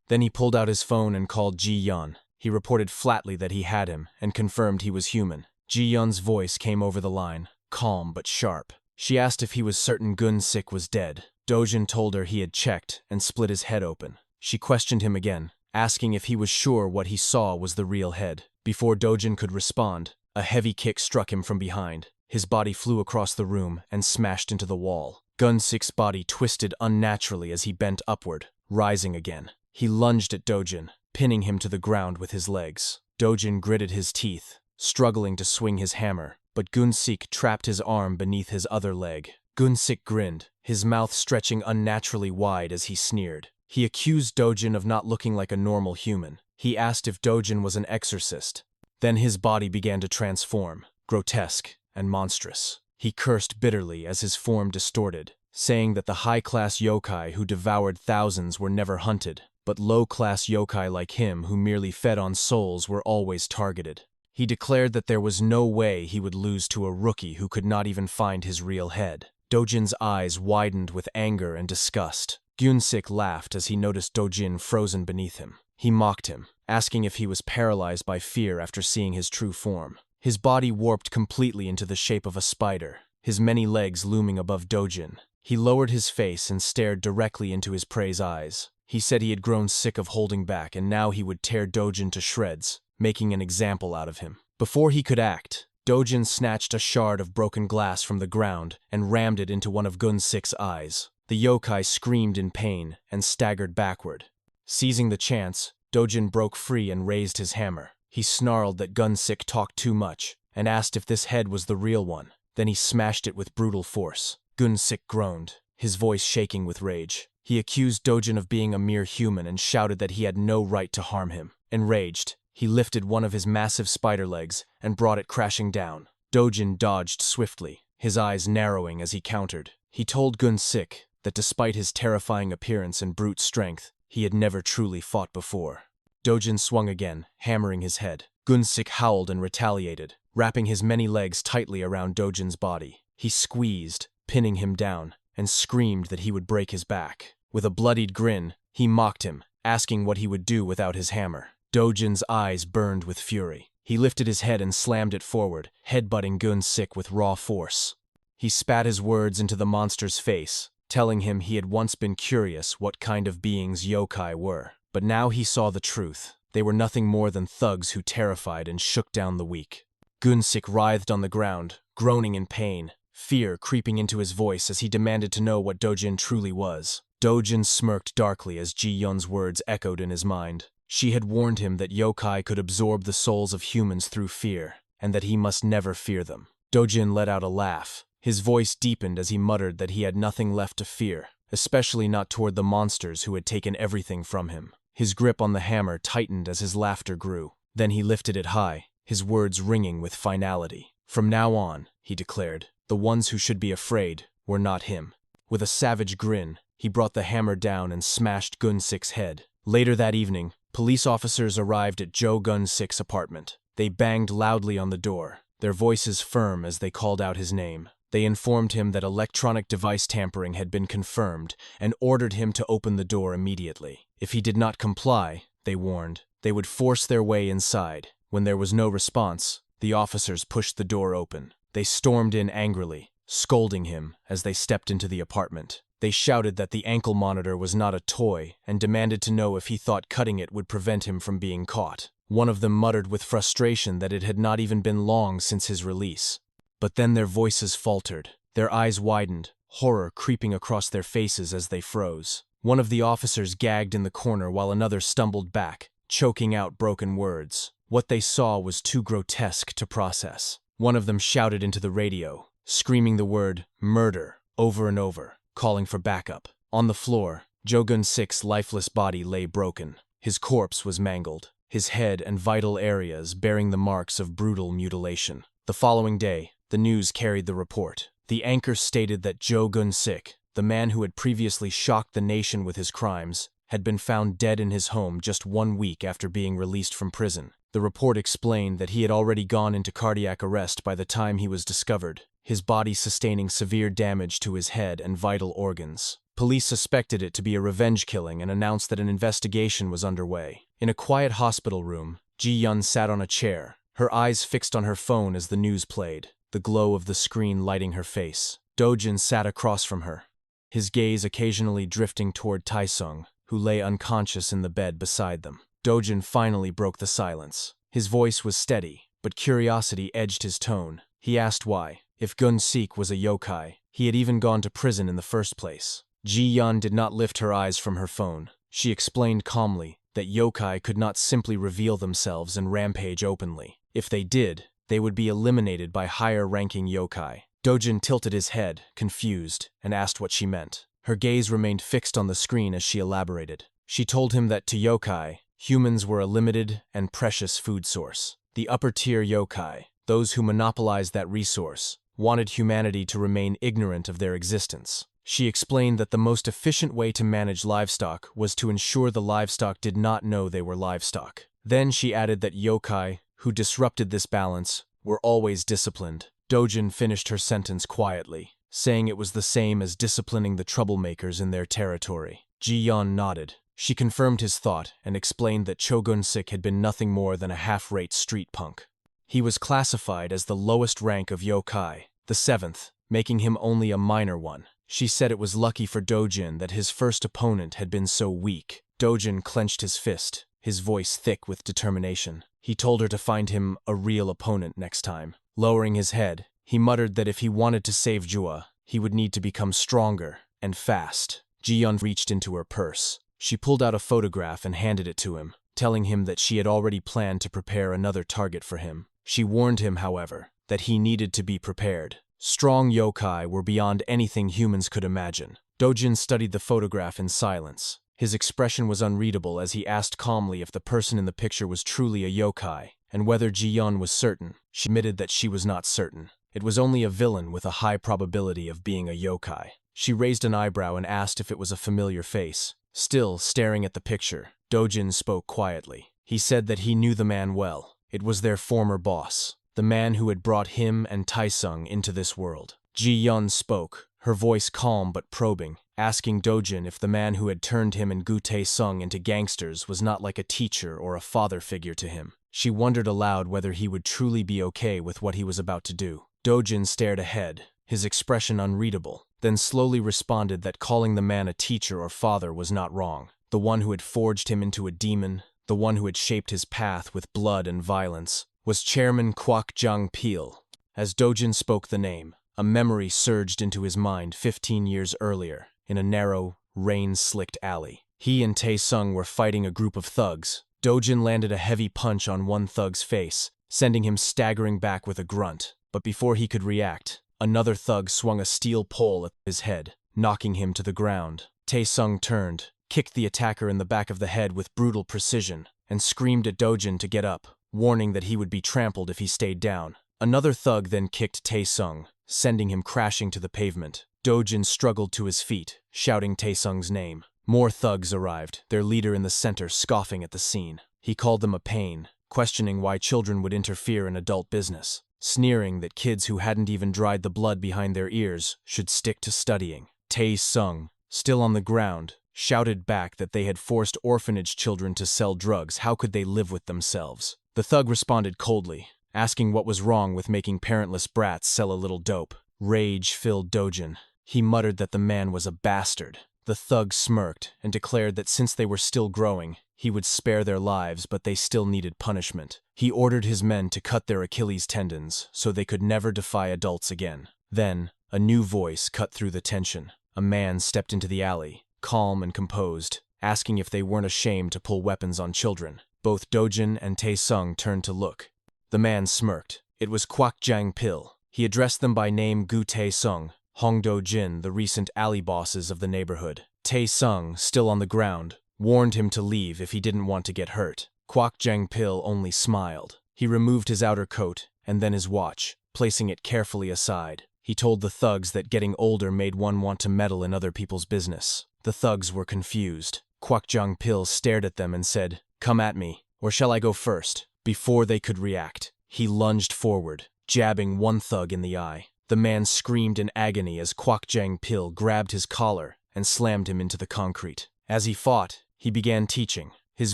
Then he pulled out his phone and called Ji-yeon. He reported flatly that he had him and confirmed he was human. Ji-yeon's voice came over the line, calm but sharp. She asked if he was certain Gun-sik was dead. Dojin told her he had checked and split his head open. She questioned him again, asking if he was sure what he saw was the real head. Before Dojin could respond, a heavy kick struck him from behind. His body flew across the room and smashed into the wall. Gun-sik's body twisted unnaturally as he bent upward, rising again. He lunged at Dojin, pinning him to the ground with his legs. Dojin gritted his teeth, struggling to swing his hammer, but Gun-sik trapped his arm beneath his other leg. Gun-sik grinned, his mouth stretching unnaturally wide as he sneered. He accused Dojin of not looking like a normal human. He asked if Dojin was an exorcist. Then his body began to transform, grotesque and monstrous. He cursed bitterly as his form distorted, saying that the high-class yokai who devoured thousands were never hunted, but low-class yokai like him who merely fed on souls were always targeted. He declared that there was no way he would lose to a rookie who could not even find his real head. Dojin's eyes widened with anger and disgust. Gun-sik laughed as he noticed Dojin frozen beneath him. He mocked him, asking if he was paralyzed by fear after seeing his true form. His body warped completely into the shape of a spider, his many legs looming above Dojin. He lowered his face and stared directly into his prey's eyes. He said he had grown sick of holding back and now he would tear Dojin to shreds, making an example out of him. Before he could act, Dojin snatched a shard of broken glass from the ground and rammed it into one of Gun-sik's eyes. The yokai screamed in pain and staggered backward. Seizing the chance, Dojin broke free and raised his hammer. He snarled that Gun-sik talked too much and asked if this head was the real one. Then he smashed it with brutal force. Gun-sik groaned, his voice shaking with rage. He accused Dojin of being a mere human and shouted that he had no right to harm him. Enraged, he lifted one of his massive spider legs and brought it crashing down. Dojin dodged swiftly, his eyes narrowing as he countered. He told Gun-sik that despite his terrifying appearance and brute strength, he had never truly fought before. Dojin swung again, hammering his head. Gun-sik howled and retaliated, wrapping his many legs tightly around Dojin's body. He squeezed, pinning him down, and screamed that he would break his back. With a bloodied grin, he mocked him, asking what he would do without his hammer. Dojin's eyes burned with fury. He lifted his head and slammed it forward, headbutting Gun-sik with raw force. He spat his words into the monster's face, telling him he had once been curious what kind of beings yokai were. But now he saw the truth. They were nothing more than thugs who terrified and shook down the weak. Gun-sik writhed on the ground, groaning in pain, fear creeping into his voice as he demanded to know what Dojin truly was. Dojin smirked darkly as Ji-yun's words echoed in his mind. She had warned him that yokai could absorb the souls of humans through fear, and that he must never fear them. Dojin let out a laugh. His voice deepened as he muttered that he had nothing left to fear, especially not toward the monsters who had taken everything from him. His grip on the hammer tightened as his laughter grew. Then he lifted it high, his words ringing with finality. From now on, he declared, the ones who should be afraid were not him. With a savage grin, he brought the hammer down and smashed Gun-sik's head. Later that evening, police officers arrived at Joe Gun-sik's apartment. They banged loudly on the door, their voices firm as they called out his name. They informed him that electronic device tampering had been confirmed and ordered him to open the door immediately. If he did not comply, they warned, they would force their way inside. When there was no response, the officers pushed the door open. They stormed in angrily, scolding him as they stepped into the apartment. They shouted that the ankle monitor was not a toy and demanded to know if he thought cutting it would prevent him from being caught. One of them muttered with frustration that it had not even been long since his release. But then their voices faltered, their eyes widened, horror creeping across their faces as they froze. One of the officers gagged in the corner while another stumbled back, choking out broken words. What they saw was too grotesque to process. One of them shouted into the radio, screaming the word murder over and over, calling for backup. On the floor, Joe Gun-sik's lifeless body lay broken. His corpse was mangled, his head and vital areas bearing the marks of brutal mutilation. The following day, the news carried the report. The anchor stated that Joe Gun-sik, the man who had previously shocked the nation with his crimes, had been found dead in his home just 1 week after being released from prison. The report explained that he had already gone into cardiac arrest by the time he was discovered, his body sustaining severe damage to his head and vital organs. Police suspected it to be a revenge killing and announced that an investigation was underway. In a quiet hospital room, Ji-yun sat on a chair, her eyes fixed on her phone as the news played, the glow of the screen lighting her face. Dojin sat across from her, his gaze occasionally drifting toward Taesung, who lay unconscious in the bed beside them. Dojin finally broke the silence. His voice was steady, but curiosity edged his tone. He asked why, if Gun-sik was a yokai, he had even gone to prison in the first place. Ji-yun did not lift her eyes from her phone. She explained calmly that yokai could not simply reveal themselves and rampage openly. If they did, they would be eliminated by higher-ranking yokai. Dojin tilted his head, confused, and asked what she meant. Her gaze remained fixed on the screen as she elaborated. She told him that to yokai, humans were a limited and precious food source. The upper-tier yokai, those who monopolized that resource, wanted humanity to remain ignorant of their existence. She explained that the most efficient way to manage livestock was to ensure the livestock did not know they were livestock. Then she added that yokai, who disrupted this balance, were always disciplined. Dojin finished her sentence quietly, saying it was the same as disciplining the troublemakers in their territory. Ji-yun nodded. She confirmed his thought and explained that Chogun-sik had been nothing more than a half-rate street punk. He was classified as the lowest rank of yokai, the 7th, making him only a minor one. She said it was lucky for Dojin that his first opponent had been so weak. Dojin clenched his fist, his voice thick with determination. He told her to find him a real opponent next time. Lowering his head, he muttered that if he wanted to save Jua, he would need to become stronger and fast. Ji-yeon reached into her purse. She pulled out a photograph and handed it to him, telling him that she had already planned to prepare another target for him. She warned him, however, that he needed to be prepared. Strong yokai were beyond anything humans could imagine. Dojin studied the photograph in silence. His expression was unreadable as he asked calmly if the person in the picture was truly a yokai, and whether Ji-yeon was certain. She admitted that she was not certain. It was only a villain with a high probability of being a yokai. She raised an eyebrow and asked if it was a familiar face. Still staring at the picture, Dojin spoke quietly. He said that he knew the man well. It was their former boss, the man who had brought him and Taesung into this world. Ji-yeon spoke, her voice calm but probing, asking Dojin if the man who had turned him and Gu Taesung into gangsters was not like a teacher or a father figure to him. She wondered aloud whether he would truly be okay with what he was about to do. Dojin stared ahead, his expression unreadable, then slowly responded that calling the man a teacher or father was not wrong. The one who had forged him into a demon, the one who had shaped his path with blood and violence, was Chairman Kwak Jang-pil. As Dojin spoke the name, a memory surged into his mind 15 years earlier, in a narrow, rain-slicked alley. He and Taesung were fighting a group of thugs. Dojin landed a heavy punch on one thug's face, sending him staggering back with a grunt. But before he could react, another thug swung a steel pole at his head, knocking him to the ground. Taesung turned, kicked the attacker in the back of the head with brutal precision, and screamed at Dojin to get up, warning that he would be trampled if he stayed down. Another thug then kicked Taesung, sending him crashing to the pavement. Dojin struggled to his feet, shouting Taesung's name. More thugs arrived, their leader in the center scoffing at the scene. He called them a pain, questioning why children would interfere in adult business, sneering that kids who hadn't even dried the blood behind their ears should stick to studying. Taesung, still on the ground, shouted back that they had forced orphanage children to sell drugs. How could they live with themselves? The thug responded coldly, asking what was wrong with making parentless brats sell a little dope. Rage filled Dojin. He muttered that the man was a bastard. The thug smirked and declared that since they were still growing, he would spare their lives, but they still needed punishment. He ordered his men to cut their Achilles tendons so they could never defy adults again. Then, a new voice cut through the tension. A man stepped into the alley, calm and composed, asking if they weren't ashamed to pull weapons on children. Both Dojin and Taesung turned to look. The man smirked. It was Kwak Jang-pil. He addressed them by name: Gu Taesung, Hong Do-jin, the recent alley bosses of the neighborhood. Taesung, still on the ground, warned him to leave if he didn't want to get hurt. Kwak Jang-pil only smiled. He removed his outer coat and then his watch, placing it carefully aside. He told the thugs that getting older made one want to meddle in other people's business. The thugs were confused. Kwak Jang-pil stared at them and said, "Come at me, or shall I go first?" Before they could react, he lunged forward, jabbing one thug in the eye. The man screamed in agony as Kwak Jang-pil grabbed his collar and slammed him into the concrete. As he fought, he began teaching, his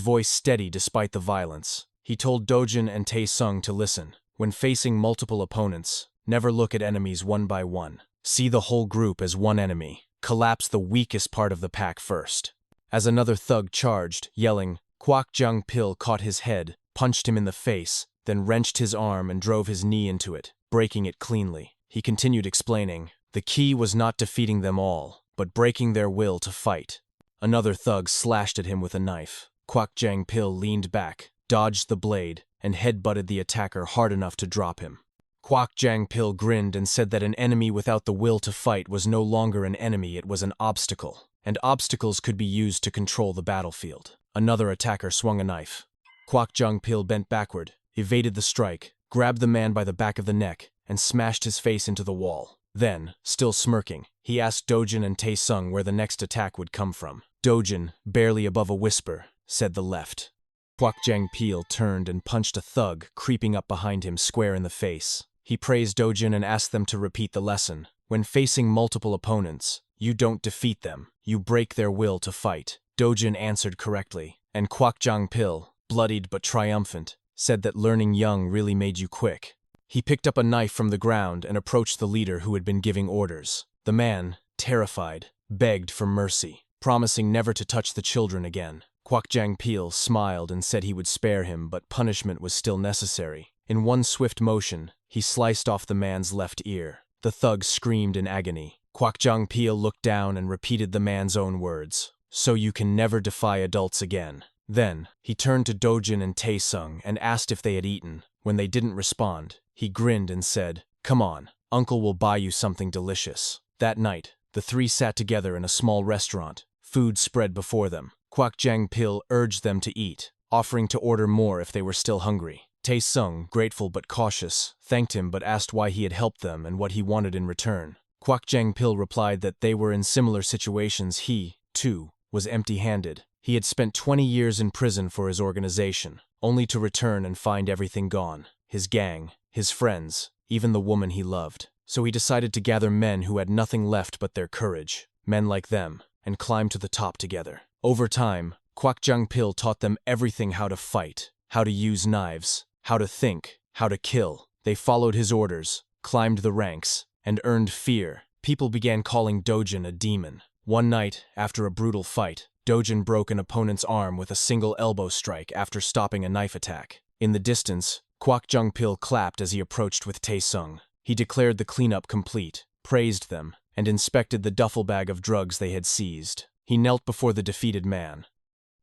voice steady despite the violence. He told Dojin and Taesung to listen. When facing multiple opponents, never look at enemies one by one. See the whole group as one enemy. Collapse the weakest part of the pack first. As another thug charged, yelling, Kwak Jang-pil caught his head, punched him in the face, then wrenched his arm and drove his knee into it, breaking it cleanly. He continued explaining, the key was not defeating them all, but breaking their will to fight. Another thug slashed at him with a knife. Kwak Jang-pil leaned back, dodged the blade, and headbutted the attacker hard enough to drop him. Kwak Jang-pil grinned and said that an enemy without the will to fight was no longer an enemy, it was an obstacle, and obstacles could be used to control the battlefield. Another attacker swung a knife. Kwak Jang-pil bent backward, evaded the strike, grabbed the man by the back of the neck, and smashed his face into the wall. Then, still smirking, he asked Dojin and Taesung where the next attack would come from. Dojin, barely above a whisper, said the left. Kwak Jang-pil turned and punched a thug creeping up behind him square in the face. He praised Dojin and asked them to repeat the lesson. When facing multiple opponents, you don't defeat them, you break their will to fight. Dojin answered correctly, and Kwak Jang-pil, bloodied but triumphant, said that learning young really made you quick. He picked up a knife from the ground and approached the leader who had been giving orders. The man, terrified, begged for mercy, promising never to touch the children again. Kwak Jang-pil smiled and said he would spare him, but punishment was still necessary. In one swift motion, he sliced off the man's left ear. The thug screamed in agony. Kwak Jang-pil looked down and repeated the man's own words. "So you can never defy adults again." Then, he turned to Dojin and Taesung and asked if they had eaten. When they didn't respond, he grinned and said, "Come on, Uncle will buy you something delicious." That night, the three sat together in a small restaurant. Food spread before them. Kwak Jang-pil urged them to eat, offering to order more if they were still hungry. Taesung, grateful but cautious, thanked him but asked why he had helped them and what he wanted in return. Kwak Jang-pil replied that they were in similar situations. He, too, was empty-handed. He had spent 20 years in prison for his organization, only to return and find everything gone. His gang, his friends, even the woman he loved. So he decided to gather men who had nothing left but their courage, men like them, and climb to the top together. Over time, Kwak Jang-pil taught them everything: how to fight, how to use knives, how to think, how to kill. They followed his orders, climbed the ranks, and earned fear. People began calling Dojin a demon. One night, after a brutal fight, Dojin broke an opponent's arm with a single elbow strike after stopping a knife attack. In the distance, Kwak Jang-pil clapped as he approached with Taesung. He declared the cleanup complete, praised them, and inspected the duffel bag of drugs they had seized. He knelt before the defeated man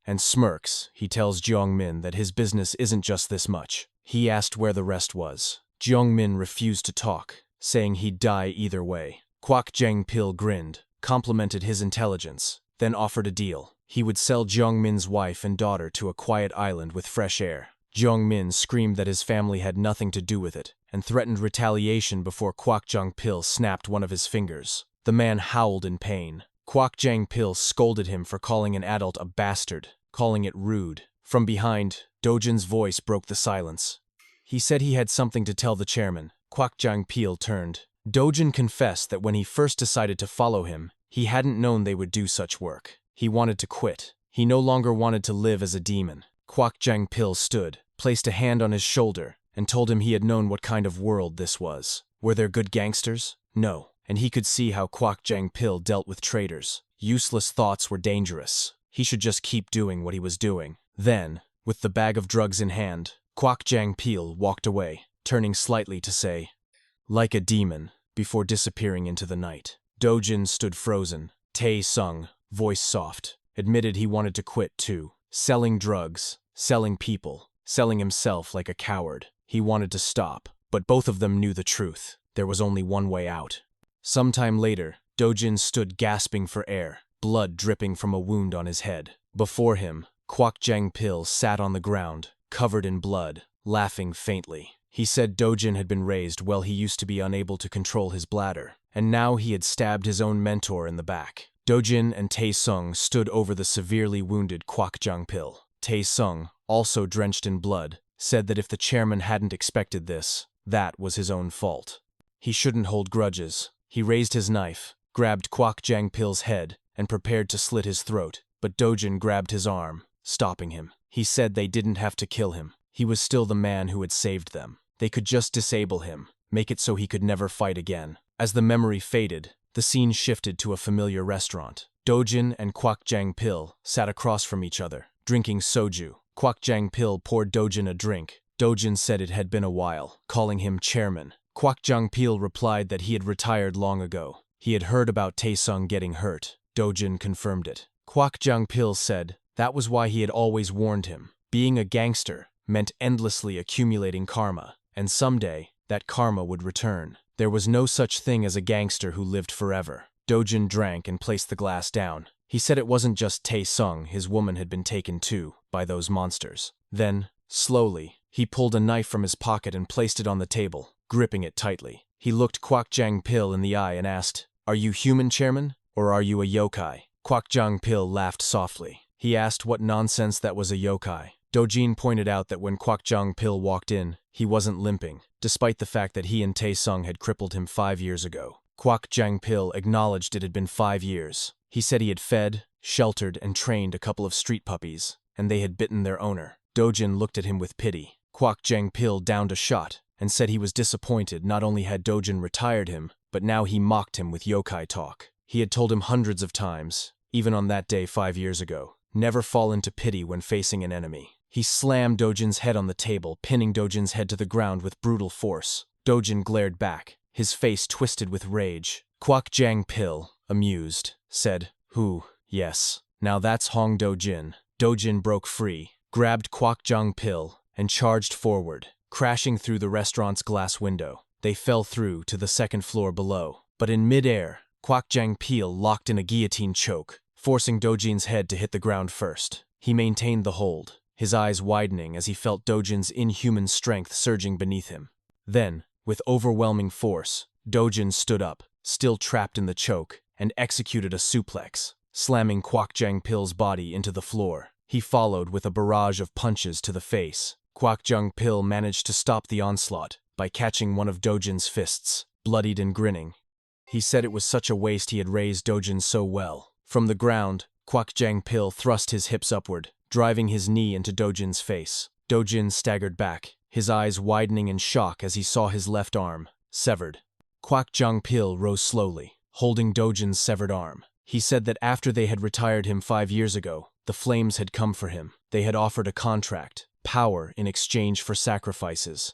and smirks. He tells Jeongmin that his business isn't just this much. He asked where the rest was. Jeongmin refused to talk, saying he'd die either way. Kwak Jang-pil grinned, complimented his intelligence, then offered a deal. He would sell Jeongmin's wife and daughter to a quiet island with fresh air. Jeongmin screamed that his family had nothing to do with it, and threatened retaliation before Kwak Jang-pil snapped one of his fingers. The man howled in pain. Kwak Jang-pil scolded him for calling an adult a bastard, calling it rude. From behind, Dojin's voice broke the silence. He said he had something to tell the chairman. Kwak Jang-pil turned. Dojin confessed that when he first decided to follow him, he hadn't known they would do such work. He wanted to quit. He no longer wanted to live as a demon. Kwak Jang-pil stood, placed a hand on his shoulder, and told him he had known what kind of world this was. Were there good gangsters? No. And he could see how Kwak Jang-pil dealt with traitors. Useless thoughts were dangerous. He should just keep doing what he was doing. Then, with the bag of drugs in hand, Kwak Jang-pil walked away, turning slightly to say, "Like a demon," before disappearing into the night. Dojin stood frozen. Taesung, voice soft, admitted he wanted to quit too. Selling drugs, selling people, selling himself like a coward. He wanted to stop, but both of them knew the truth. There was only one way out. Sometime later, Dojin stood gasping for air, blood dripping from a wound on his head. Before him, Kwak Jang-pil sat on the ground, covered in blood, laughing faintly. He said Dojin had been raised well. He used to be unable to control his bladder, and now he had stabbed his own mentor in the back. Dojin and Taesung stood over the severely wounded Kwak Jang-pil. Taesung, also drenched in blood, said that if the chairman hadn't expected this, that was his own fault. He shouldn't hold grudges. He raised his knife, grabbed Kwak Jang-pil's head, and prepared to slit his throat, but Dojin grabbed his arm, stopping him. He said they didn't have to kill him. He was still the man who had saved them. They could just disable him, make it so he could never fight again. As the memory faded, the scene shifted to a familiar restaurant. Dojin and Kwak Jang-pil sat across from each other, drinking soju. Kwak Jang-pil poured Dojin a drink. Dojin said it had been a while, calling him chairman. Kwak Jang-pil replied that he had retired long ago. He had heard about Taesung getting hurt. Dojin confirmed it. Kwak Jang-pil said that was why he had always warned him. Being a gangster meant endlessly accumulating karma, and someday, that karma would return. There was no such thing as a gangster who lived forever. Dojin drank and placed the glass down. He said it wasn't just Taesung, his woman had been taken too, by those monsters. Then, slowly, he pulled a knife from his pocket and placed it on the table, gripping it tightly. He looked Kwak Jang-pil in the eye and asked, "Are you human, chairman, or are you a yokai?" Kwak Jang-pil laughed softly. He asked what nonsense that was a yokai. Dojin pointed out that when Kwak Jang-pil walked in, he wasn't limping, despite the fact that he and Taesung had crippled him 5 years ago. Kwak Jang-pil acknowledged it had been 5 years. He said he had fed, sheltered and trained a couple of street puppies, and they had bitten their owner. Dojin looked at him with pity. Kwok Jang-pil downed a shot and said he was disappointed not only had Dojin retired him, but now he mocked him with yokai talk. He had told him hundreds of times, even on that day 5 years ago, never fall into pity when facing an enemy. He slammed Dojin's head on the table, pinning Dojin's head to the ground with brutal force. Dojin glared back, his face twisted with rage. Kwok Jang-pil, amused, said, yes. Now that's Hong Dojin." Dojin broke free, grabbed Kwok Jang-pil, and charged forward, crashing through the restaurant's glass window. They fell through to the second floor below. But in mid-air, Kwok Jang-pil locked in a guillotine choke, forcing Dojin's head to hit the ground first. He maintained the hold, his eyes widening as he felt Dojin's inhuman strength surging beneath him. Then, with overwhelming force, Dojin stood up, still trapped in the choke, and executed a suplex, slamming Kwok Jang-pil's body into the floor. He followed with a barrage of punches to the face. Kwok Jang-pil managed to stop the onslaught by catching one of Dojin's fists, bloodied and grinning. He said it was such a waste he had raised Dojin so well. From the ground, Kwok Jang-pil thrust his hips upward, driving his knee into Dojin's face. Dojin staggered back, his eyes widening in shock as he saw his left arm severed. Kwok Jang-pil rose slowly, holding Dojin's severed arm. He said that after they had retired him 5 years ago, the flames had come for him. They had offered a contract, power in exchange for sacrifices.